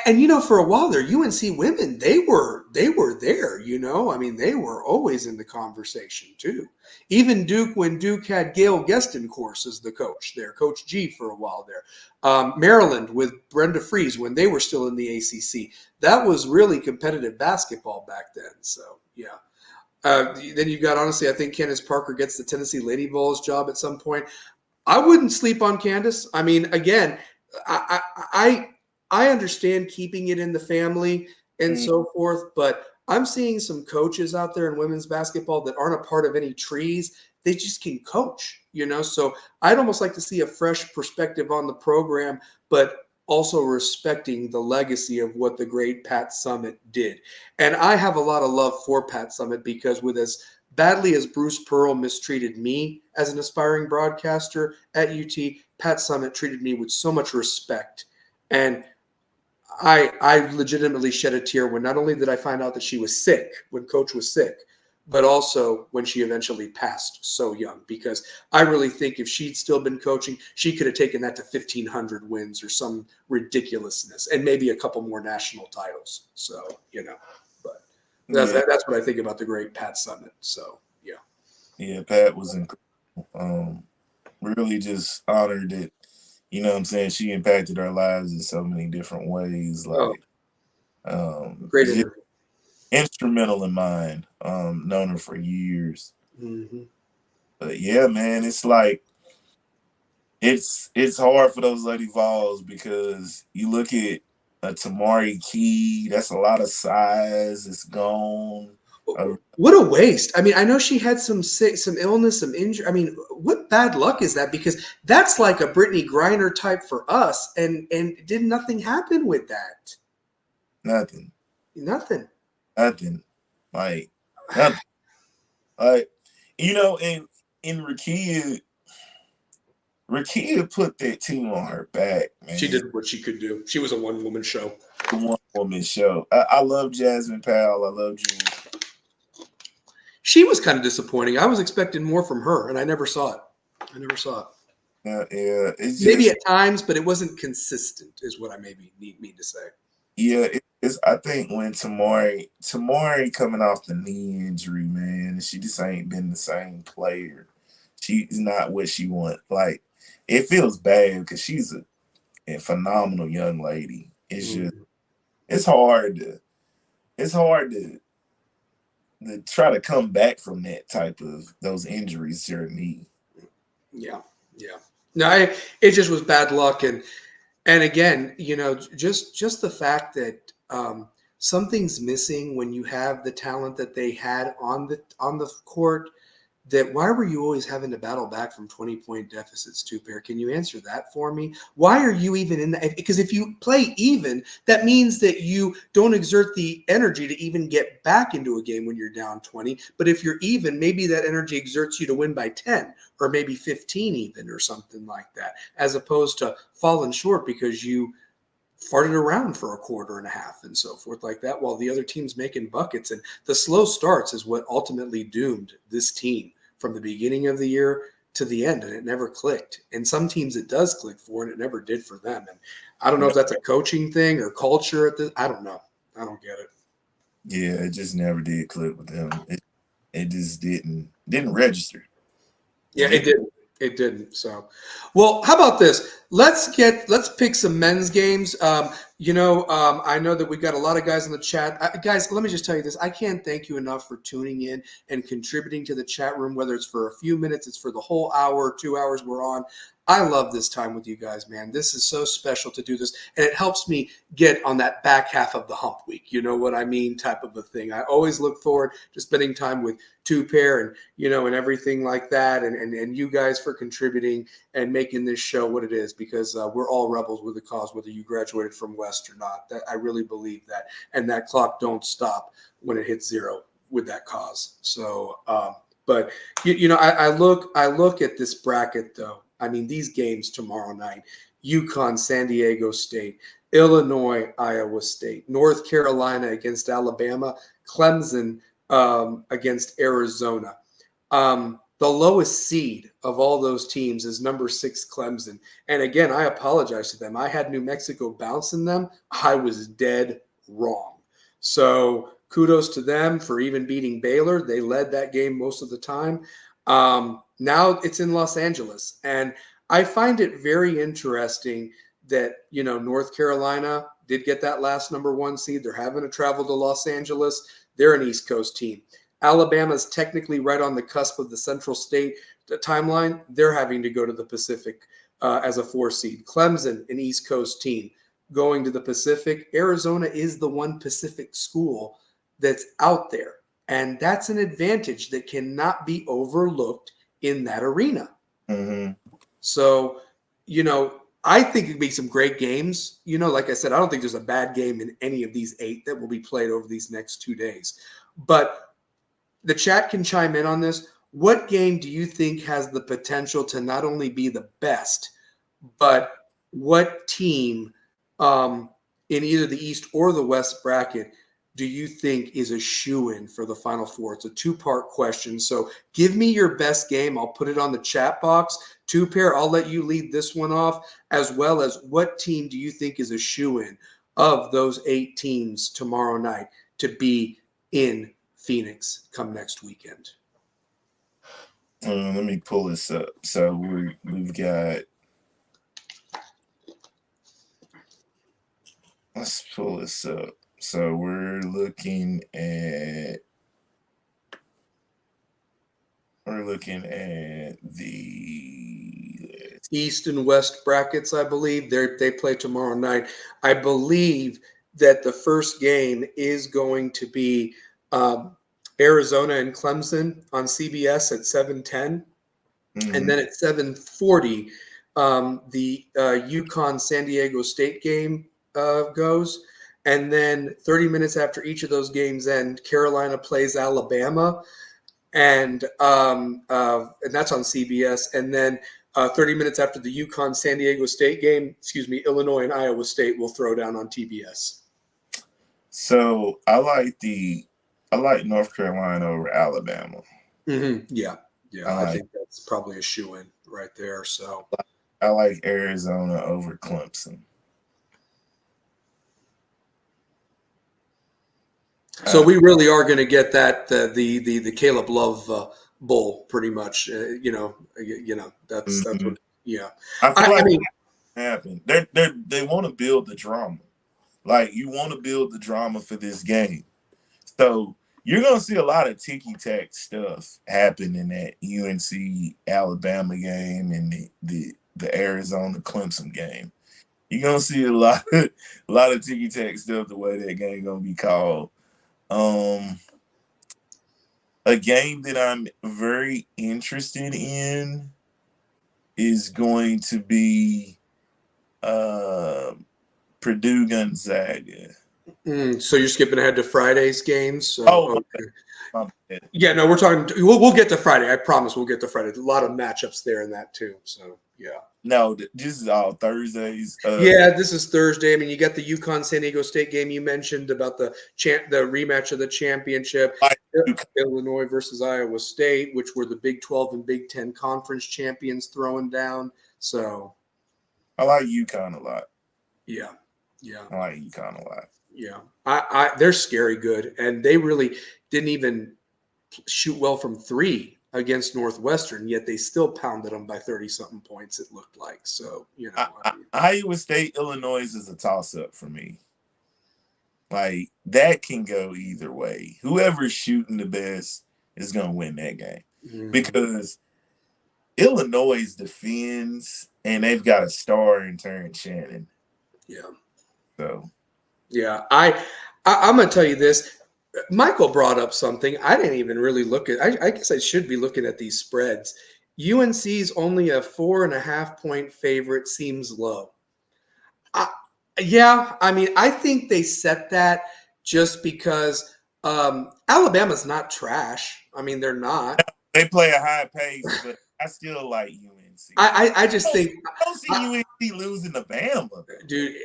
S1: And for a while there, UNC women, they were there. I mean, they were always in the conversation too. Even Duke, when Duke had Gail Gestincourse as the coach there, Coach G for a while there. Maryland with Brenda Fries when they were still in the ACC. That was really competitive basketball back then. So yeah. Then you've got, honestly, I think Candace Parker gets the Tennessee Lady Vols job at some point. I wouldn't sleep on Candace. I mean, again, I understand keeping it in the family and so forth, but I'm seeing some coaches out there in women's basketball that aren't a part of any trees. They just can coach, So I'd almost like to see a fresh perspective on the program, but also respecting the legacy of what the great Pat Summitt did. And I have a lot of love for Pat Summitt because with as badly as Bruce Pearl mistreated me as an aspiring broadcaster at UT, Pat Summitt treated me with so much respect. And I legitimately shed a tear when not only did I find out that she was sick, when Coach was sick, but also when she eventually passed so young, because I really think if she'd still been coaching, she could have taken that to 1,500 wins or some ridiculousness and maybe a couple more national titles. So, but that's what I think about the great Pat Summitt. So, yeah.
S2: Yeah, Pat was incredible. Really just honored that, what I'm saying, she impacted our lives in so many different ways. Like,
S1: great interview.
S2: Instrumental in mine. Known her for years.
S1: Mm-hmm.
S2: But yeah, man, it's like it's hard for those Lady Vols because you look at a Tamari Key, that's a lot of size, it's gone.
S1: What a waste. I mean, I know she had some illness, some injury. I mean, what bad luck is that? Because that's like a Brittany Griner type for us, and did nothing happen with that?
S2: Nothing.
S1: Like
S2: nothing. Like, in Rakia put that team on her back, man.
S1: She did what she could do. She was a one-woman show.
S2: A one-woman show. I love Jasmine Powell. I love Julie.
S1: She was kind of disappointing. I was expecting more from her, and I never saw it.
S2: Yeah. It's
S1: maybe at times, but it wasn't consistent, is what I maybe mean to say.
S2: Yeah, I think when Tamari coming off the knee injury, man, she just ain't been the same player. She's not what she want. Like, it feels bad because she's a phenomenal young lady. It's just it's hard to it's hard to try to come back from that type of those injuries to her knee.
S1: Yeah, yeah. No, it just was bad luck, and again, just the fact that something's missing when you have the talent that they had on the court. That why were you always having to battle back from 20-point deficits, two pair? Can you answer that for me? Why are you even in that? Because if you play even, that means that you don't exert the energy to even get back into a game when you're down 20. But if you're even, maybe that energy exerts you to win by 10 or maybe 15 even or something like that, as opposed to falling short because you farted around for a quarter and a half and so forth like that while the other team's making buckets. And the slow starts is what ultimately doomed this team from the beginning of the year to the end, and it never clicked. And some teams it does click for, and it never did for them. And I don't know if that's a coaching thing or culture at this. I don't know. I don't get it.
S2: Yeah, it just never did click with them. It just didn't register. It
S1: Yeah,
S2: did.
S1: it didn't. It didn't. So, well, how about this? Let's pick some men's games. I know that we've got a lot of guys in the chat. Guys, let me just tell you this: I can't thank you enough for tuning in and contributing to the chat room. Whether it's for a few minutes, it's for the whole hour, 2 hours we're on. I love this time with you guys, man. This is so special to do this, and it helps me get on that back half of the hump week. You know what I mean? Type of a thing. I always look forward to spending time with two pair and and everything like that, and you guys for contributing and making this show what it is, because we're all rebels with a cause, whether you graduated from West or not. That I really believe that, and that clock don't stop when it hits zero with that cause. So, but I look at this bracket though. I mean, these games tomorrow night: UConn, San Diego State, Illinois, Iowa State, North Carolina against Alabama, Clemson against Arizona. The lowest seed of all those teams is number 6 Clemson. And again, I apologize to them. I had New Mexico bouncing them. I was dead wrong. So kudos to them for even beating Baylor. They led that game most of the time. Now it's in Los Angeles. And I find it very interesting that, North Carolina did get that last number 1 seed. They're having to travel to Los Angeles. They're an East Coast team. Alabama's technically right on the cusp of the Central State timeline. They're having to go to the Pacific as a 4 seed. Clemson, an East Coast team, going to the Pacific. Arizona is the one Pacific school that's out there. And that's an advantage that cannot be overlooked in that arena.
S2: Mm-hmm.
S1: So, I think it'd be some great games. Like I said, I don't think there's a bad game in any of these 8 that will be played over these next 2 days. But the chat can chime in on this. What game do you think has the potential to not only be the best, but what team in either the East or the West bracket do you think is a shoo-in for the Final Four? It's a 2-part question. So give me your best game. I'll put it on the chat box. Two pair, I'll let you lead this one off, as well as what team do you think is a shoo-in of those 8 teams tomorrow night to be in Phoenix come next weekend?
S2: Let me pull this up. So we've got. Let's pull this up. So we're looking at the
S1: East and West brackets, I believe. They play tomorrow night. I believe that the first game is going to be Arizona and Clemson on CBS at 7:10.
S2: Mm-hmm.
S1: And then at 7:40, the UConn San Diego State game goes. And then 30 minutes after each of those games end, Carolina plays Alabama, and that's on CBS. And then 30 minutes after the UConn San Diego State game, Illinois and Iowa State will throw down on TBS.
S2: So I like North Carolina over Alabama.
S1: Mm-hmm. Yeah, I think that's probably a shoo-in right there. So
S2: I like Arizona over Clemson.
S1: So we really are going to get that the Caleb Love Bowl pretty much. That's
S2: Mhm.
S1: what. Yeah,
S2: I feel
S1: I
S2: like
S1: mean,
S2: it happened. They want to build the drama. Like you want to build the drama for this game. So you're gonna see a lot of ticky tack stuff happen in that UNC Alabama game and the Arizona Clemson game. You're gonna see a lot of ticky tack stuff the way that game gonna be called. Um, a game that I'm very interested in is going to be uh, Purdue Gonzaga.
S1: so you're skipping ahead to Friday's games. So
S2: Oh
S1: okay.
S2: my bad.
S1: Yeah, no, we're talking. We'll get to Friday. I promise we'll get to Friday. A lot of matchups there in that too. So yeah.
S2: No, this is all Thursdays.
S1: Yeah, this is Thursday. I mean, you got the UConn San Diego State game you mentioned about the rematch of the championship.
S2: Like,
S1: Illinois versus Iowa State, which were the Big 12 and Big 10 conference champions throwing down. So,
S2: I like UConn a lot.
S1: yeah. Yeah.
S2: I like UConn a lot.
S1: Yeah. They're scary good, and they really didn't even shoot well from three against Northwestern, yet they still pounded them by 30-something points, it looked like. So,
S2: Iowa State, Illinois is a toss-up for me. Like, that can go either way. Whoever's shooting the best is going to win that game.
S1: Mm-hmm.
S2: Because Illinois defends, and they've got a star in Terrence Shannon.
S1: Yeah.
S2: So.
S1: Yeah. I'm going to tell you this. Michael brought up something. I didn't even really look at. I guess I should be looking at these spreads. UNC's only a 4.5-point favorite seems low. Yeah, I mean, I think they set that just because Alabama's not trash. I mean, they're not.
S2: They play a high pace, but I still like UNC.
S1: I just think
S2: I don't see UNC losing to Bama,
S1: dude.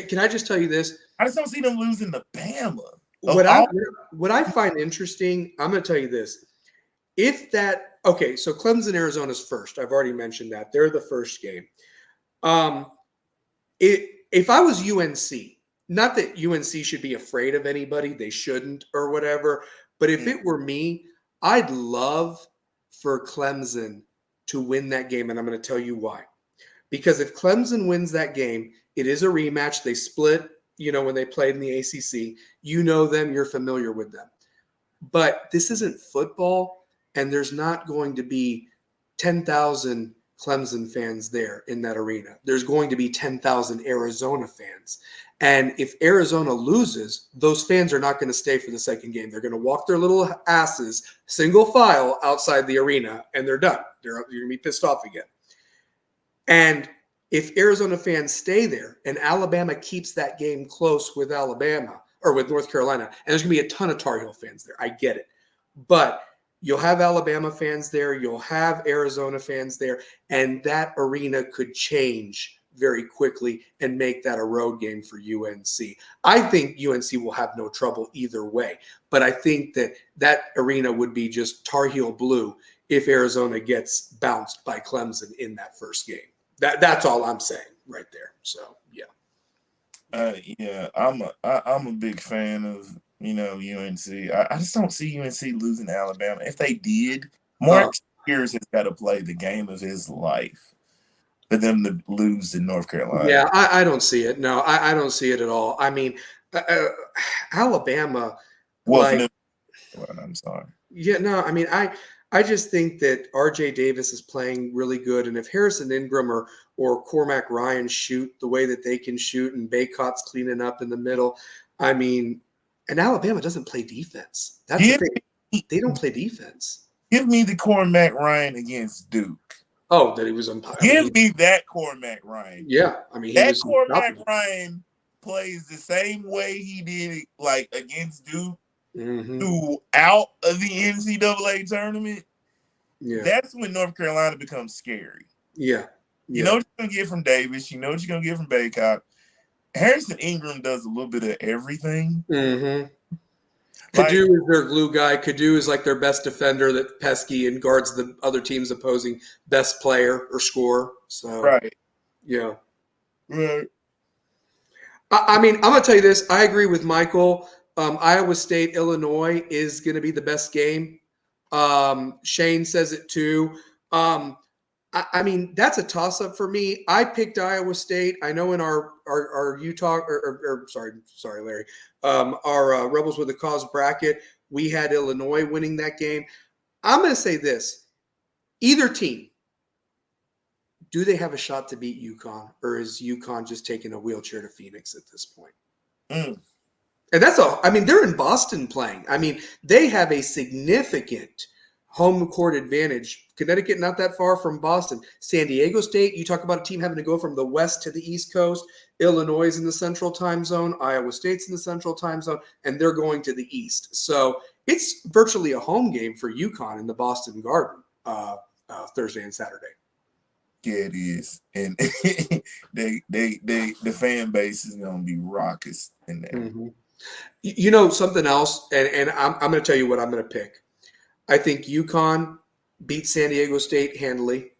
S1: Can I just tell you this?
S2: I just don't see them losing to Bama.
S1: What I find interesting, I'm going to tell you this. So Clemson, Arizona's first. I've already mentioned that. They're the first game. If I was UNC, not that UNC should be afraid of anybody, they shouldn't or whatever, but if it were me, I'd love for Clemson to win that game, and I'm going to tell you why. Because if Clemson wins that game, it is a rematch. They split, when they played in the ACC. You know them, you're familiar with them. But this isn't football, and there's not going to be 10,000 Clemson fans there in that arena. There's going to be 10,000 Arizona fans. And if Arizona loses, those fans are not going to stay for the second game. They're going to walk their little asses single file outside the arena, and they're done. You're going to be pissed off again. And if Arizona fans stay there and Alabama keeps that game close with Alabama or with North Carolina, and there's going to be a ton of Tar Heel fans there. I get it. But you'll have Alabama fans there. You'll have Arizona fans there. And that arena could change very quickly and make that a road game for UNC. I think UNC will have no trouble either way. But I think that arena would be just Tar Heel blue if Arizona gets bounced by Clemson in that first game. That's all I'm saying right there. So, yeah.
S2: I'm a big fan of UNC. I just don't see UNC losing to Alabama. If they did, Mark Spears has got to play the game of his life for them to lose to North Carolina.
S1: Yeah, I don't see it. No, I don't see it at all. I mean, Alabama.
S2: Well, I'm sorry.
S1: Yeah, no, I mean, I just think that R.J. Davis is playing really good, and if Harrison Ingram or Cormac Ryan shoot the way that they can shoot, and Baycott's cleaning up in the middle, I mean, and Alabama doesn't play defense. That's the thing; they don't play defense.
S2: Give me the Cormac Ryan against Duke.
S1: Oh, that he was umpire.
S2: Give me that Cormac Ryan.
S1: Yeah, I mean,
S2: that Cormac Ryan plays the same way he did like against Duke. Throughout of the NCAA tournament, that's when North Carolina becomes scary.
S1: Yeah.
S2: You know what you're going to get from Davis. You know what you're going to get from Baycott. Harrison Ingram does a little bit of everything.
S1: Kadu is their glue guy. Kadu is like their best defender that pesky and guards the other team's opposing best player or scorer. So,
S2: right.
S1: Yeah.
S2: Right.
S1: I mean, I'm going to tell you this. I agree with Michael. Iowa State, Illinois is going to be the best game. Shane says it too. I mean, that's a toss-up for me. I picked Iowa State. I know in our Utah, or sorry, Larry, our Rebels with a Cause bracket, we had Illinois winning that game. I'm going to say this. Either team, do they have a shot to beat UConn, or is UConn just taking a wheelchair to Phoenix at this point?
S2: Mm.
S1: And they're in Boston playing. I mean, they have a significant home court advantage. Connecticut, not that far from Boston. San Diego State, you talk about a team having to go from the west to the east coast. Illinois is in the central time zone. Iowa State's in the central time zone, and they're going to the east. So it's virtually a home game for UConn in the Boston Garden Thursday and Saturday.
S2: Yeah, it is, and the fan base is gonna be raucous in there.
S1: Mm-hmm. You know something else, and I'm going to tell you what I'm going to pick. I think UConn beats San Diego State handily.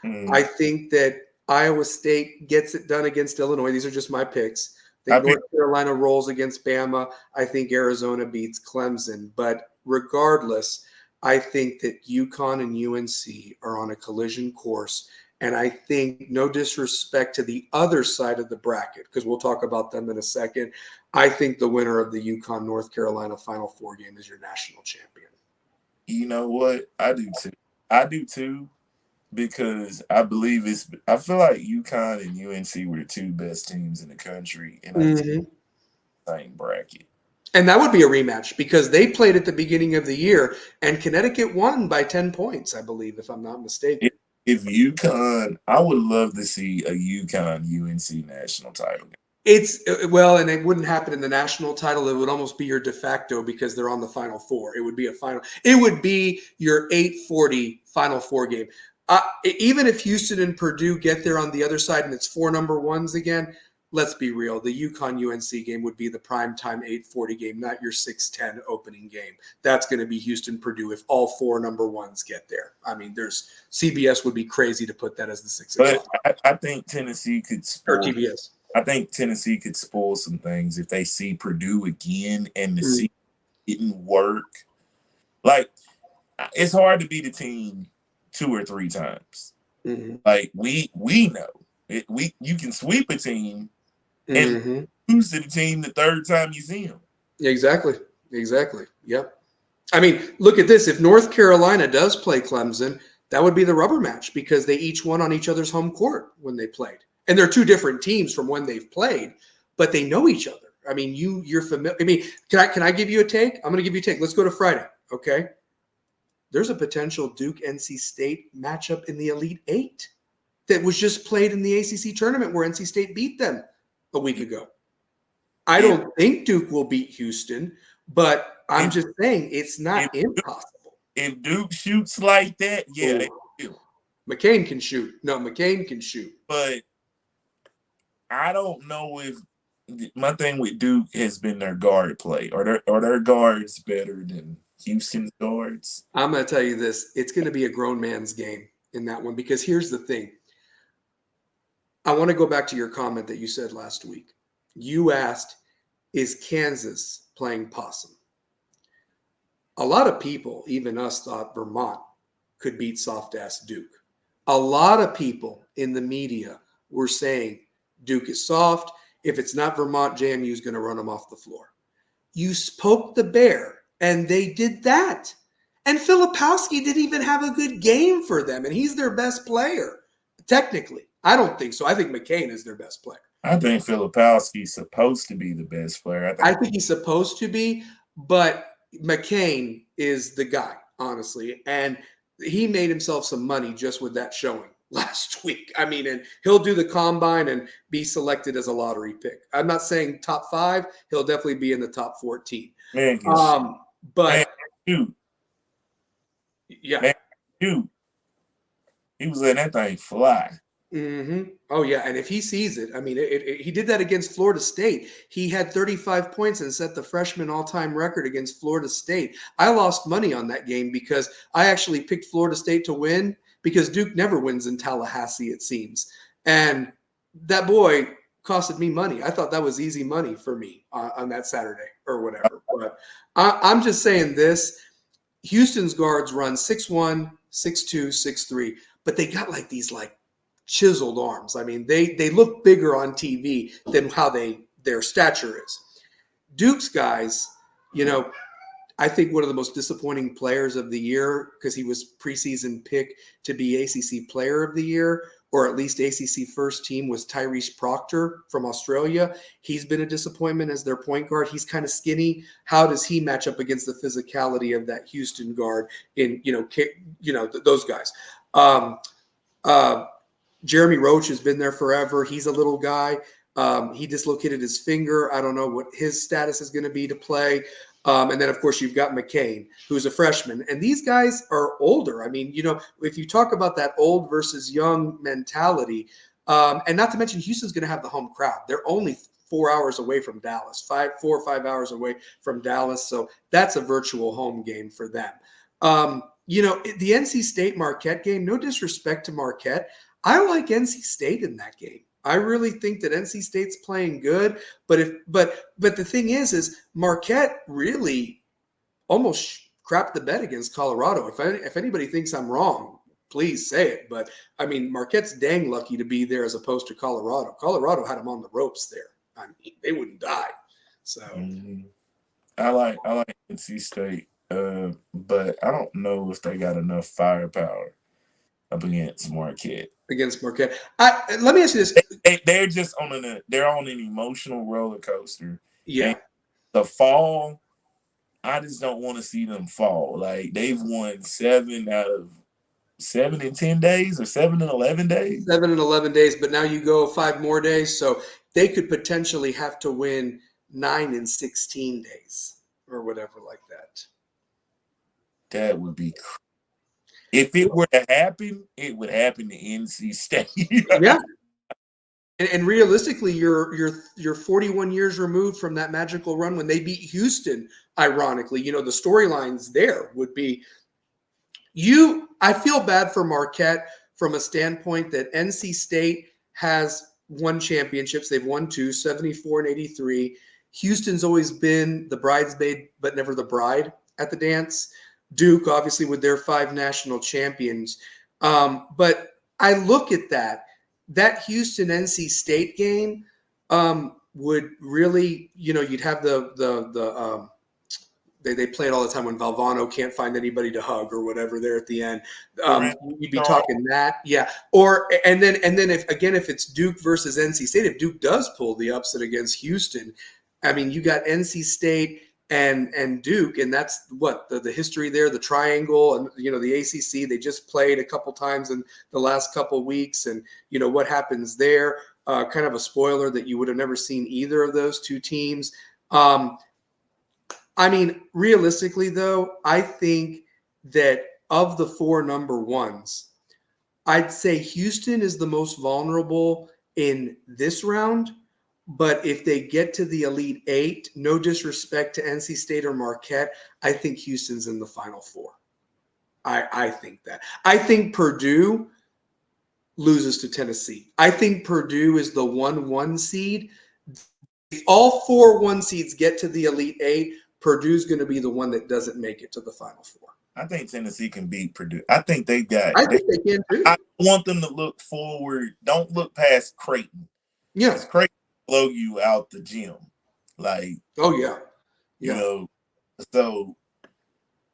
S1: I think that Iowa State gets it done against Illinois. These are just my picks. I think North Carolina rolls against Bama. I think Arizona beats Clemson. But regardless, I think that UConn and UNC are on a collision course. And I think, no disrespect to the other side of the bracket, because we'll talk about them in a second, I think the winner of the UConn North Carolina Final Four game is your national champion.
S2: You know what? I do too, because I feel like UConn and UNC were the two best teams in the country, and I think the same bracket.
S1: And that would be a rematch because they played at the beginning of the year, and Connecticut won by 10 points, I believe, if I'm not mistaken.
S2: If UConn, I would love to see a UConn UNC national title game.
S1: And it wouldn't happen in the national title. It would almost be your de facto because they're on the Final Four. It would be your 840 Final Four game. Even if Houston and Purdue get there on the other side and it's 4 number ones again, let's be real. The UConn UNC game would be the primetime 840 game, not your 610 opening game. That's going to be Houston Purdue if all 4 number ones get there. I mean, CBS would be crazy to put that as the 6 o'clock.
S2: But I think Tennessee could spoil.
S1: Or TBS.
S2: I think Tennessee could spoil some things if they see Purdue again and the season didn't work. Like, it's hard to beat a team 2 or 3 times. Mm-hmm. Like we know it. You can sweep a team and lose to the team the 3rd time you see them.
S1: Exactly. Yep. I mean, look at this. If North Carolina does play Clemson, that would be the rubber match because they each won on each other's home court when they played. And they're 2 different teams from when they've played, but they know each other. I mean, you're familiar. I mean, can I give you a take? I'm going to give you a take. Let's go to Friday. Okay. There's a potential Duke NC State matchup in the Elite 8 that was just played in the ACC tournament where NC State beat them a week ago. I don't think Duke will beat Houston, but I'm just saying it's not impossible.
S2: If Duke shoots like that, yeah, they do.
S1: McCain can shoot. No, McCain can shoot.
S2: But I don't know if my thing with Duke has been their guard play. Are their guards better than Houston's guards?
S1: I'm going to tell you this. It's going to be a grown man's game in that one because here's the thing. I want to go back to your comment that you said last week. You asked, is Kansas playing possum? A lot of people, even us, thought Vermont could beat soft-ass Duke. A lot of people in the media were saying Duke is soft. If it's not Vermont, JMU is going to run them off the floor. You poked the bear, and they did that. And Filipowski didn't even have a good game for them, and he's their best player, technically. I don't think so. I think McCain is their best player.
S2: I think Filipowski's supposed to be the best player.
S1: I think he's supposed to be, but McCain is the guy, honestly. And he made himself some money just with that showing last week. I mean, and he'll do the combine and be selected as a lottery pick. I'm not saying top 5. He'll definitely be in the top 14.
S2: Man,
S1: but
S2: shoot.
S1: Yeah.
S2: Man, shoot. He was letting that thing fly.
S1: Mm-hmm. Oh, yeah. And if he sees it, I mean, he did that against Florida State. He had 35 points and set the freshman all-time record against Florida State. I lost money on that game because I actually picked Florida State to win because Duke never wins in Tallahassee, it seems. And that boy costed me money. I thought that was easy money for me on that Saturday or whatever. But I'm just saying this. Houston's guards run 6'1", 6'2", 6'3", but they got like these like chiseled arms. I mean, they look bigger on TV than how their stature is. Duke's guys, you know, I think one of the most disappointing players of the year, because he was preseason pick to be ACC Player of the Year, or at least ACC first team, was Tyrese Proctor from Australia. He's been a disappointment as their point guard. He's kind of skinny. How does he match up against the physicality of that Houston guard in those guys? Um, uh, Jeremy Roach has been there forever. He's a little guy. He dislocated his finger. I don't know what his status is going to be to play. And then, of course, you've got McCain, who's a freshman. And these guys are older. I mean, if you talk about that old versus young mentality, and not to mention Houston's going to have the home crowd. They're only 4 hours away from Dallas, 4 or 5 hours away from Dallas. So that's a virtual home game for them. The NC State Marquette game, no disrespect to Marquette, I like NC State in that game. I really think that NC State's playing good, but the thing is Marquette really almost crapped the bed against Colorado. If anybody thinks I'm wrong, please say it. But I mean, Marquette's dang lucky to be there as opposed to Colorado. Colorado had them on the ropes there. I mean, they wouldn't die. So
S2: I like NC State, but I don't know if they got enough firepower up against Marquette.
S1: Against Marquette, let me ask you this:
S2: they're just on an emotional roller coaster.
S1: Yeah,
S2: and the fall, I just don't want to see them fall. Like they've won 7 out of 7 in 10 days or 7 in 11 days.
S1: 7 in 11 days, but now you go 5 more days, so they could potentially have to win 9 in 16 days or whatever like that.
S2: That would be crazy. If it were to happen, it would happen to NC State.
S1: Yeah. And realistically, you're 41 years removed from that magical run when they beat Houston. Ironically, the storylines there would be I feel bad for Marquette from a standpoint that NC State has won championships. They've won 2, 74 and 83. Houston's always been the bridesmaid, but never the bride at the dance. Duke, obviously, with their 5 national champions. But I look at that Houston NC State game would really, you'd have they play it all the time when Valvano can't find anybody to hug or whatever there at the end. You'd be talking that, yeah. And then if it's Duke versus NC State, if Duke does pull the upset against Houston, I mean, you got NC State and Duke, and that's what the history there, the triangle, and the ACC. They just played a couple times in the last couple weeks, and what happens there. Kind of a spoiler that you would have never seen either of those two teams. I mean, realistically, though, I think that of the 4 number ones, I'd say Houston is the most vulnerable in this round. But if they get to the Elite 8, no disrespect to NC State or Marquette, I think Houston's in the Final 4. I think that. I think Purdue loses to Tennessee. I think Purdue is the 1-1 seed. If all 4 1 seeds get to the Elite 8, Purdue's going to be the one that doesn't make it to the Final 4.
S2: I think Tennessee can beat Purdue. I think they got.
S1: I think they can too.
S2: I want them to look forward. Don't look past Creighton.
S1: Yeah,
S2: Creighton blow you out the gym, like.
S1: Oh yeah.
S2: So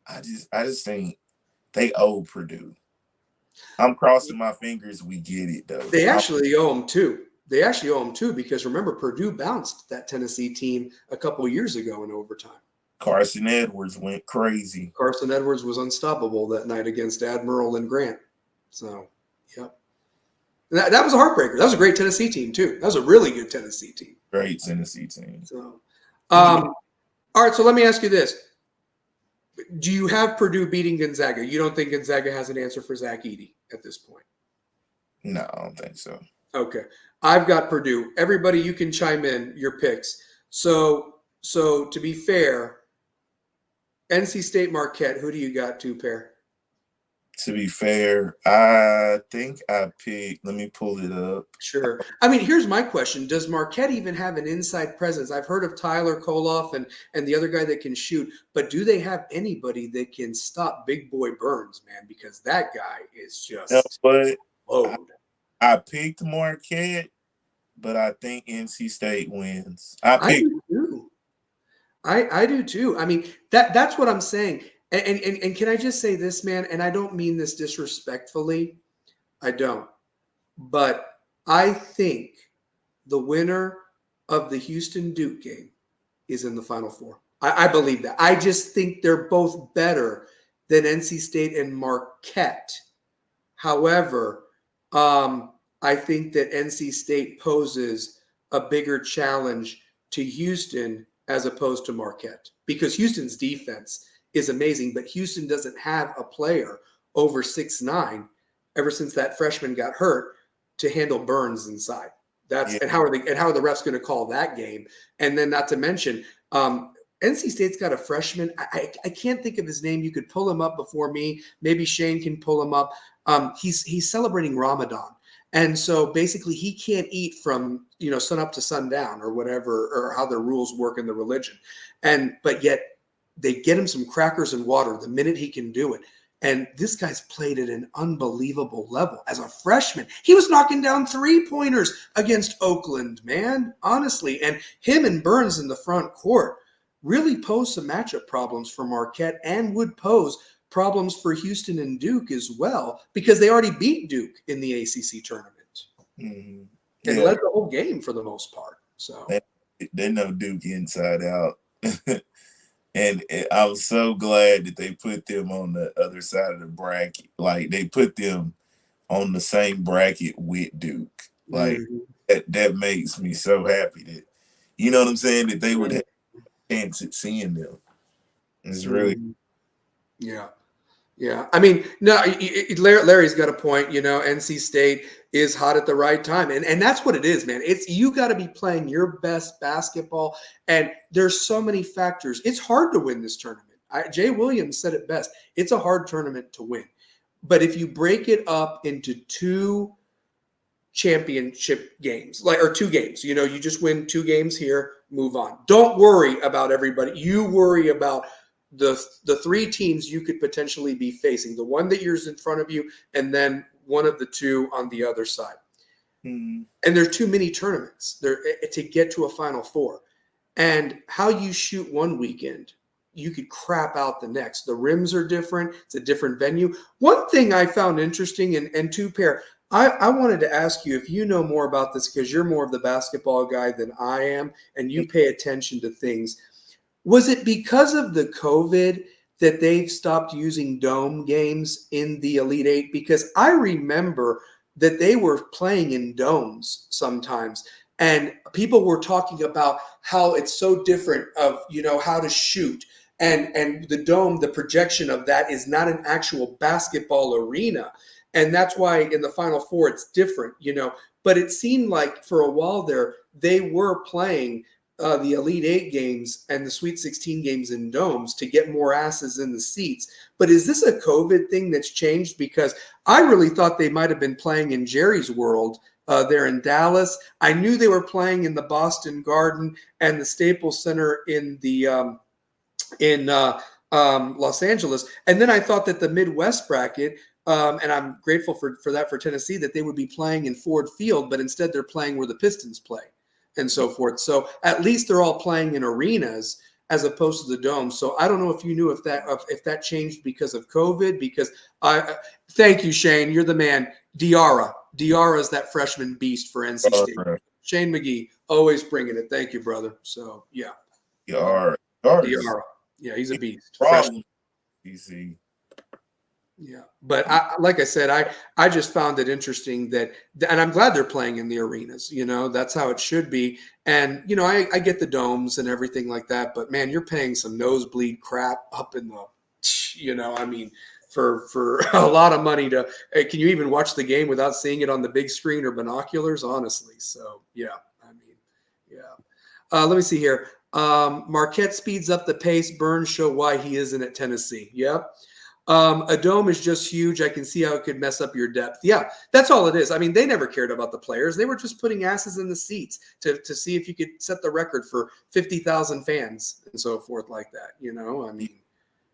S2: I just think they owe Purdue. I'm crossing my fingers we get it though.
S1: They actually owe them too. Because remember, Purdue bounced that Tennessee team a couple years ago in overtime.
S2: Carson Edwards went crazy.
S1: Carson Edwards was unstoppable that night against Admiral and Grant. So, yeah. That was a heartbreaker. That was a great Tennessee team, too. That was a really good Tennessee team.
S2: Great Tennessee team.
S1: So, all right, so let me ask you this. Do you have Purdue beating Gonzaga? You don't think Gonzaga has an answer for Zach Edey at this point?
S2: No, I don't think so.
S1: Okay. I've got Purdue. Everybody, you can chime in your picks. So to be fair, NC State Marquette, who do you got to pair?
S2: To be fair, I think I picked. Let me pull it up.
S1: Sure. I mean, here's my question. Does Marquette even have an inside presence? I've heard of Tyler Koloff and the other guy that can shoot, but do they have anybody that can stop Big Boy Burns, man? Because that guy is just
S2: But I,
S1: load.
S2: I picked Marquette, but I think NC State wins. I
S1: I
S2: picked.
S1: do too. I do too. I mean, that's what I'm saying. And can I just say this, man? And I don't mean this disrespectfully. I don't. But I think the winner of the Houston Duke game is in the Final Four. I believe that. I just think they're both better than NC State and Marquette. However, I think that NC State poses a bigger challenge to Houston as opposed to Marquette because Houston's defense is amazing, but Houston doesn't have a player over 6'9" ever since that freshman got hurt to handle Burns inside.
S2: Yeah,
S1: And how are the refs going to call that game? And then not to mention, NC State's got a freshman. I can't think of his name. You could pull him up before me. Maybe Shane can pull him up. He's celebrating Ramadan. And so basically he can't eat from, sun up to sundown or whatever, or how the rules work in the religion. But yet they get him some crackers and water the minute he can do it. And this guy's played at an unbelievable level as a freshman. He was knocking down 3-pointers against Oakland, man, honestly. And him and Burns in the front court really pose some matchup problems for Marquette and would pose problems for Houston and Duke as well because they already beat Duke in the ACC tournament
S2: mm-hmm.
S1: and
S2: Yeah.
S1: led the whole game for the most part. So
S2: They know Duke inside out. And I was so glad that they put them on the other side of the bracket. Like they put them on the same bracket with Duke. Like that makes me so happy that you know what I'm saying, that they would have a chance at seeing them. It's really
S1: yeah. Yeah, I mean, no, Larry's got a point. NC State is hot at the right time, and that's what it is, man. It's you got to be playing your best basketball, and there's so many factors. It's hard to win this tournament. Jay Williams said it best. It's a hard tournament to win, but if you break it up into two championship games, or two games, you just win two games here, move on. Don't worry about everybody. You worry about the three teams you could potentially be facing, the one that you're in front of you, and then one of the two on the other side. And there's too many tournaments there to get to a Final Four. And how you shoot one weekend, you could crap out the next. The rims are different. It's a different venue. One thing I found interesting, and two pair, I wanted to ask you if you know more about this because you're more of the basketball guy than I am, and you pay attention to things. Was it because of the COVID that they've stopped using dome games in the Elite Eight? Because I remember that they were playing in domes sometimes, and people were talking about how it's so different of how to shoot, and the dome, the projection of that is not an actual basketball arena, and that's why in the Final Four it's different, But it seemed like for a while there they were playing the Elite Eight games and the Sweet 16 games in domes to get more asses in the seats. But is this a COVID thing that's changed? Because I really thought they might have been playing in Jerry's World there in Dallas. I knew they were playing in the Boston Garden and the Staples Center in Los Angeles. And then I thought that the Midwest bracket, and I'm grateful for that for Tennessee, that they would be playing in Ford Field, but instead they're playing where the Pistons play and so forth. So at least they're all playing in arenas as opposed to the dome. So I don't know if you knew if that changed because of COVID. Because thank you, Shane. You're the man. Diarra is that freshman beast for NC State. Shane McGee always bringing it. Thank you, brother. So yeah,
S2: Diarra.
S1: Yeah, he's a beast.
S2: Problem. DC.
S1: Yeah, but like I said, I just found it interesting that, and I'm glad they're playing in the arenas. That's how it should be. And I get the domes and everything like that, but man, you're paying some nosebleed crap up in the, I mean, for a lot of money to. Hey, can you even watch the game without seeing it on the big screen or binoculars? Honestly, so yeah, I mean, yeah. Let me see here. Marquette speeds up the pace. Burns show why he isn't at Tennessee. Yep. A dome is just huge. I can see how it could mess up your depth. Yeah, that's all it is. I mean, they never cared about the players. They were just putting asses in the seats to see if you could set the record for 50,000 fans and so forth like that. I mean,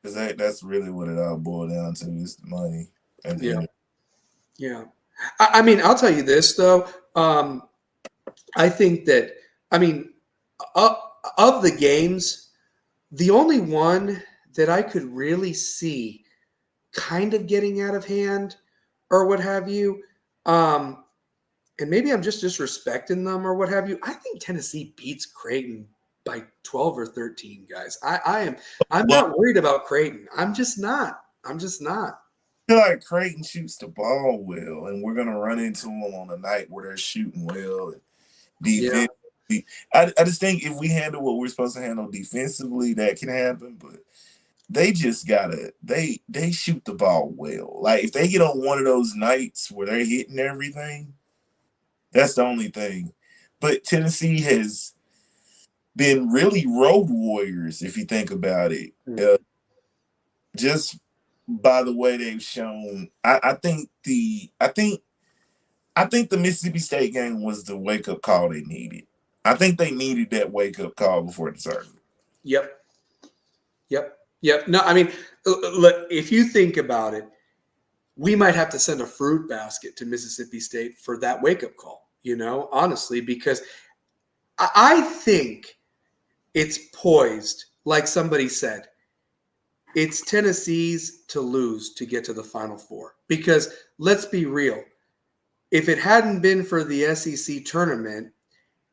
S2: because that's really what it all boiled down to is the money at the
S1: yeah,
S2: end.
S1: yeah. I mean, I'll tell you this though. I think that I mean, of the games, the only one that I could really see kind of getting out of hand or what have you. And maybe I'm just disrespecting them or what have you. I think Tennessee beats Creighton by 12 or 13, guys. I'm
S2: Well,
S1: not worried about Creighton. I'm just not. I'm just not.
S2: I feel like Creighton shoots the ball well, and we're gonna run into them on a night where they're shooting well. And
S1: Yeah.
S2: defensively, I just think if we handle what we're supposed to handle defensively, that can happen. But they just gotta they shoot the ball well. Like if they get on one of those nights where they're hitting everything, that's the only thing. But Tennessee has been really road warriors if you think about it. Just by the way they've shown, I think the Mississippi State game was the wake up call they needed. I think they needed that wake up call before the tournament.
S1: Yep. Yep. Yep. No, I mean, look, if you think about it, we might have to send a fruit basket to Mississippi State for that wake up call, honestly, because I think it's poised, like somebody said. It's Tennessee's to lose to get to the Final Four. Because let's be real, if it hadn't been for the SEC tournament,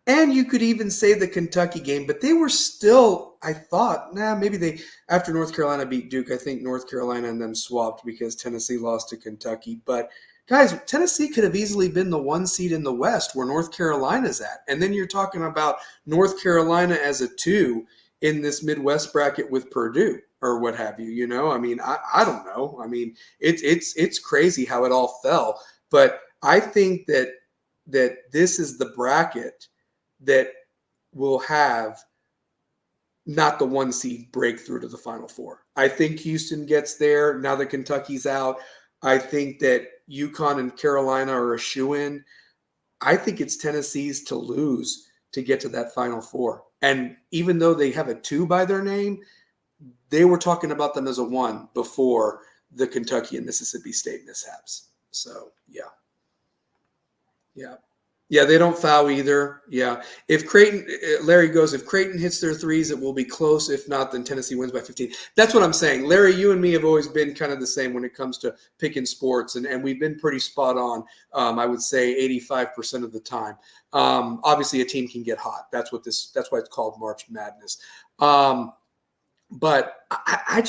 S1: and you could even say the Kentucky game, but they were still, I thought, maybe after North Carolina beat Duke, I think North Carolina and them swapped because Tennessee lost to Kentucky. But guys, Tennessee could have easily been the 1 seed in the West where North Carolina's at. And then you're talking about North Carolina as a 2 in this Midwest bracket with Purdue or what have you, I mean, I don't know. I mean, it's crazy how it all fell. But I think that this is the bracket that will have not the 1 seed breakthrough to the Final Four. I think Houston gets there now that Kentucky's out. I think that UConn and Carolina are a shoe-in. I think it's Tennessee's to lose to get to that Final Four. And even though they have a 2 by their name, they were talking about them as a 1 before the Kentucky and Mississippi State mishaps. So, yeah. Yeah. Yeah, they don't foul either. Yeah. If Creighton, Larry goes, if Creighton hits their threes, it will be close. If not, then Tennessee wins by 15. That's what I'm saying. Larry, you and me have always been kind of the same when it comes to picking sports, and we've been pretty spot on, I would say 85% of the time. Obviously, a team can get hot. That's why it's called March Madness. But I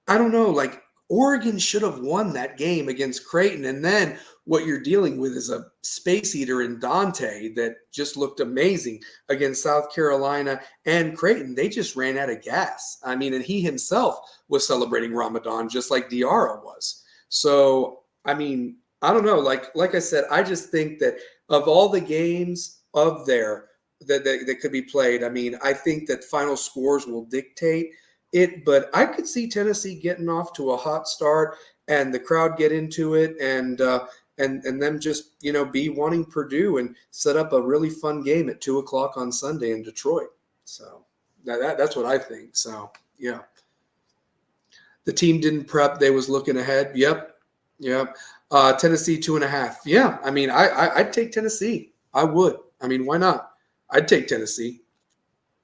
S1: don't know, like Oregon should have won that game against Creighton. And then what you're dealing with is a space eater in Dante that just looked amazing against South Carolina and Creighton. They just ran out of gas. I mean, and he himself was celebrating Ramadan just like Diarra was. So, I mean, I don't know. Like I said, I just think that of all the games of there that could be played, I mean, I think that final scores will dictate it, but I could see Tennessee getting off to a hot start and the crowd get into it and them just be wanting Purdue and set up a really fun game at 2:00 on Sunday in Detroit. So that's what I think. So yeah, the team didn't prep; they was looking ahead. Yep. Tennessee 2.5. Yeah, I mean, I'd take Tennessee. I would. I mean, why not? I'd take Tennessee.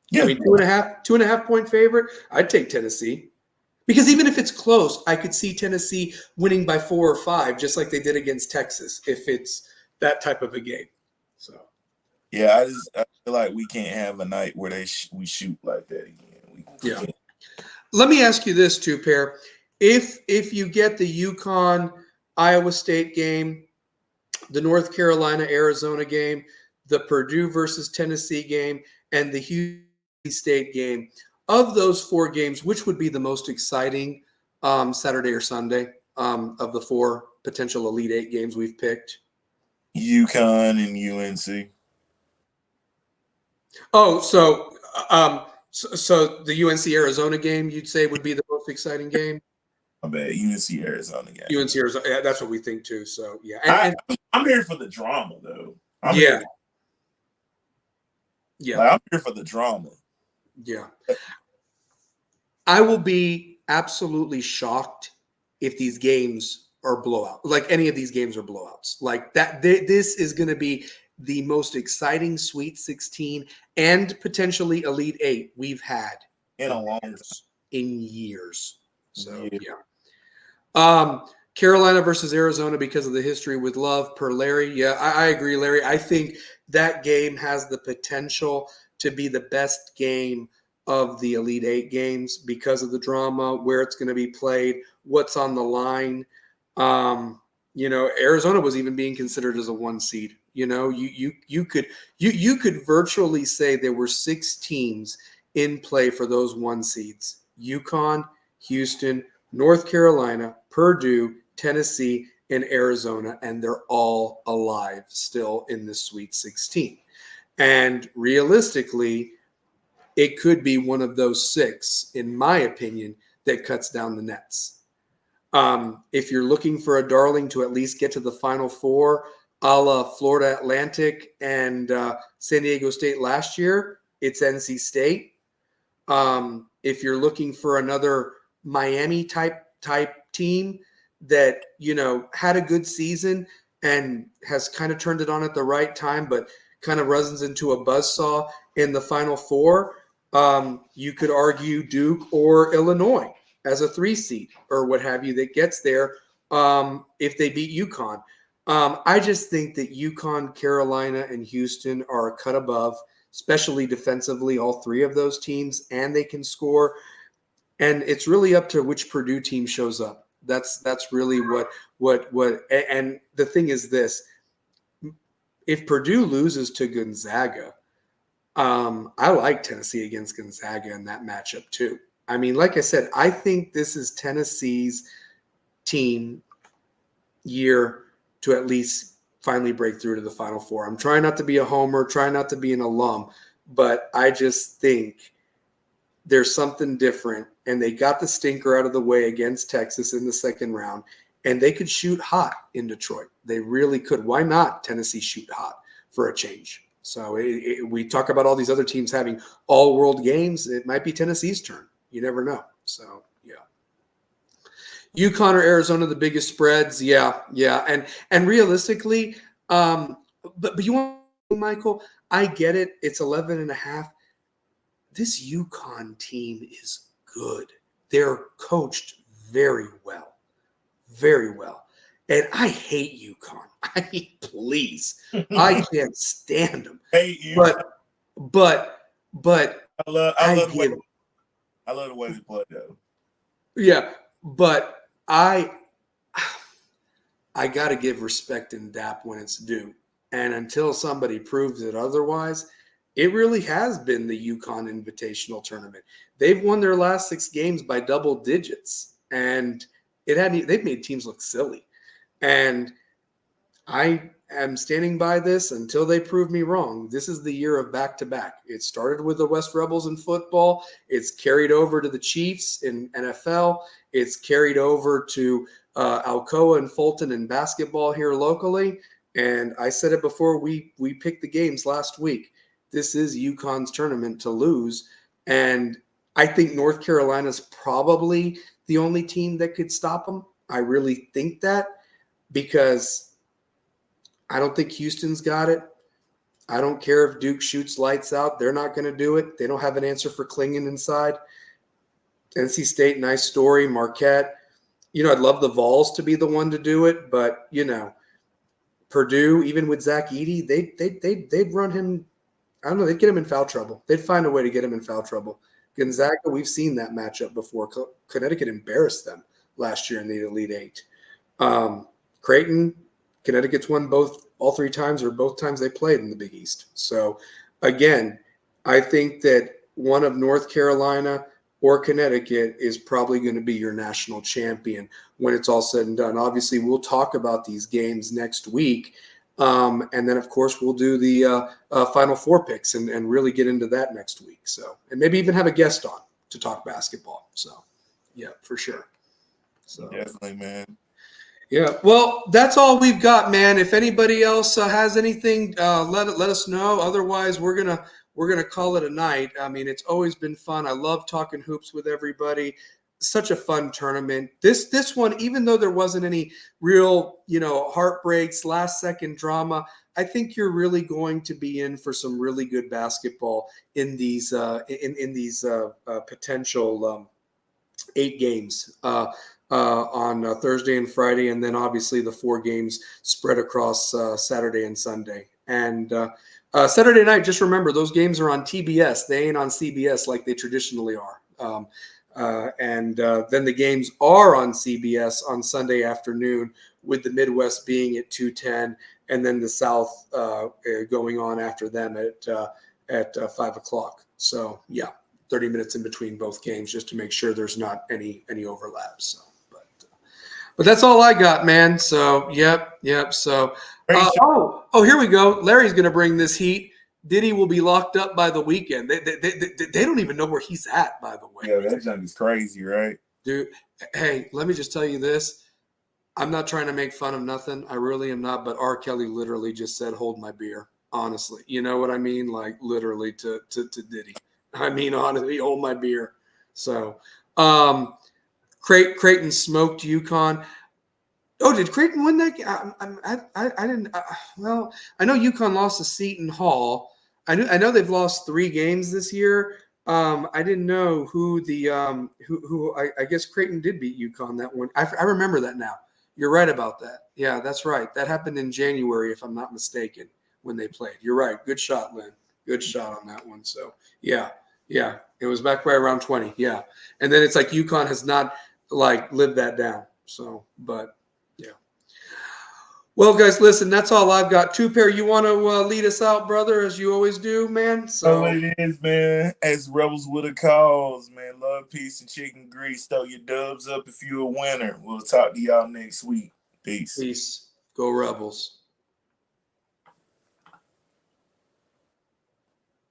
S2: Yeah.
S1: I mean, 2.5 point favorite. I'd take Tennessee because even if it's close, I could see Tennessee winning by 4 or 5, just like they did against Texas, if it's that type of a game. So,
S2: Yeah, I feel like we can't have a night where we shoot like that again.
S1: Yeah. Let me ask you this too, Pair. If you get the UConn Iowa State game, the North Carolina Arizona game, the Purdue versus Tennessee game, and the Houston State game, of those 4 games, which would be the most exciting Saturday or Sunday of the 4 potential Elite 8 games we've picked?
S2: UConn and UNC.
S1: Oh, so the UNC Arizona game you'd say would be the most exciting game?
S2: My bad. UNC Arizona game.
S1: UNC Arizona. Yeah, that's what we think too. So yeah,
S2: I'm here for the drama though.
S1: Yeah.
S2: I'm here for the drama.
S1: Yeah. I will be absolutely shocked if these games are blowout. Like any of these games are blowouts. Like that. This is going to be the most exciting Sweet 16 and potentially Elite 8 we've had
S2: in a long time.
S1: In years. So
S2: yeah.
S1: Carolina versus Arizona because of the history with Love per Larry. Yeah, I agree, Larry. I think that game has the potential to be the best game of the Elite Eight games because of the drama, where it's going to be played, what's on the line. Arizona was even being considered as a 1 seed. You could virtually say there were 6 teams in play for those 1 seeds: UConn, Houston, North Carolina, Purdue, Tennessee, and Arizona, and they're all alive still in the Sweet 16. And realistically, it could be one of those 6, in my opinion, that cuts down the nets. If you're looking for a darling to at least get to the Final Four, a la Florida Atlantic and San Diego State last year, it's NC State. If you're looking for another Miami type team that had a good season and has kind of turned it on at the right time, but kind of runs into a buzzsaw in the Final Four, you could argue Duke or Illinois as a 3 seed or what have you that gets there if they beat UConn. I just think that UConn, Carolina, and Houston are a cut above, especially defensively, all 3 of those teams, and they can score. And it's really up to which Purdue team shows up. That's really what. And the thing is this: if Purdue loses to Gonzaga, I like Tennessee against Gonzaga in that matchup too. I mean, like I said, I think this is Tennessee's team year to at least finally break through to the Final Four. I'm trying not to be a homer, trying not to be an alum, but I just think there's something different, and they got the stinker out of the way against Texas in the second round, and they could shoot hot in Detroit. They really could. Why not Tennessee shoot hot for a change? So we talk about all these other teams having all-world games. It might be Tennessee's turn. You never know. So, yeah. UConn or Arizona, the biggest spreads. Yeah. And realistically, but you want, Michael, I get it. It's 11.5. This UConn team is good. They're coached very well. Very well. And I hate UConn. I mean, please. I can't stand them.
S2: Hate you.
S1: But
S2: I love the way they play though.
S1: Yeah, but I got to give respect and dap when it's due. And until somebody proves it otherwise, it really has been the UConn Invitational Tournament. They've won their last 6 games by double digits, and they've made teams look silly. And I am standing by this until they prove me wrong. This is the year of back-to-back. It started with the West Rebels in football. It's carried over to the Chiefs in NFL. It's carried over to Alcoa and Fulton in basketball here locally. And I said it before we picked the games last week. This is UConn's tournament to lose. And I think North Carolina's probably the only team that could stop them. I really think that, because I don't think Houston's got it. I don't care if Duke shoots lights out. They're not going to do it. They don't have an answer for Klingon inside. NC State, nice story. Marquette. I'd love the Vols to be the one to do it, but, Purdue, even with Zach Edey, they'd run him. I don't know. They'd get him in foul trouble. They'd find a way to get him in foul trouble. Gonzaga, we've seen that matchup before. Connecticut embarrassed them last year in the Elite Eight. Creighton, Connecticut's won all 3 times or both times they played in the Big East. So, again, I think that one of North Carolina or Connecticut is probably going to be your national champion when it's all said and done. Obviously, we'll talk about these games next week. And then, of course, we'll do the Final Four picks and really get into that next week. So, and maybe even have a guest on to talk basketball. So, yeah, for sure. So
S2: definitely, man.
S1: yeah, well, that's all we've got, man. If anybody else has anything, let us know. Otherwise, we're gonna call it a night. I mean, it's always been fun. I love talking hoops with everybody. Such a fun tournament. This one, even though there wasn't any real, heartbreaks, last second drama, I think you're really going to be in for some really good basketball in these potential 8 games on Thursday and Friday, and then obviously the 4 games spread across Saturday and Sunday. And Saturday night, just remember those games are on TBS. They ain't on CBS like they traditionally are. And then the games are on CBS on Sunday afternoon, with the Midwest being at 2:10, and then the South going on after them at 5 o'clock. So yeah, 30 minutes in between both games just to make sure there's not any overlap. So, but that's all I got, man. So yep. So here we go. Larry's gonna bring this heat. Diddy will be locked up by the weekend. They don't even know where he's at, by the way.
S2: Yeah, that junk is crazy, right?
S1: Dude, hey, let me just tell you this. I'm not trying to make fun of nothing. I really am not. But R. Kelly literally just said, "Hold my beer." Honestly, you know what I mean? Like literally to Diddy. I mean, honestly, hold my beer. So, Creighton smoked UConn. Oh, did Creighton win that game? I didn't. Well, I know UConn lost to Seton Hall. I know they've lost 3 games this year. I didn't know who the who I guess Creighton did beat UConn that one. I remember that now. You're right about that. Yeah, that's right. That happened in January, if I'm not mistaken, when they played. You're right. Good shot, Lynn. Good shot on that one. So yeah, it was back right around 20. Yeah, and then it's like UConn has not like lived that down. So, but. Yeah. Well, guys, listen, that's all I've got. Two Pair, you want to lead us out, brother, as you always do, man?
S2: So
S1: So
S2: it is, man. As Rebels with a cause, man. Love, peace, and chicken grease. Throw your dubs up if you're a winner. We'll talk to y'all next week. Peace.
S1: peace. Go Rebels.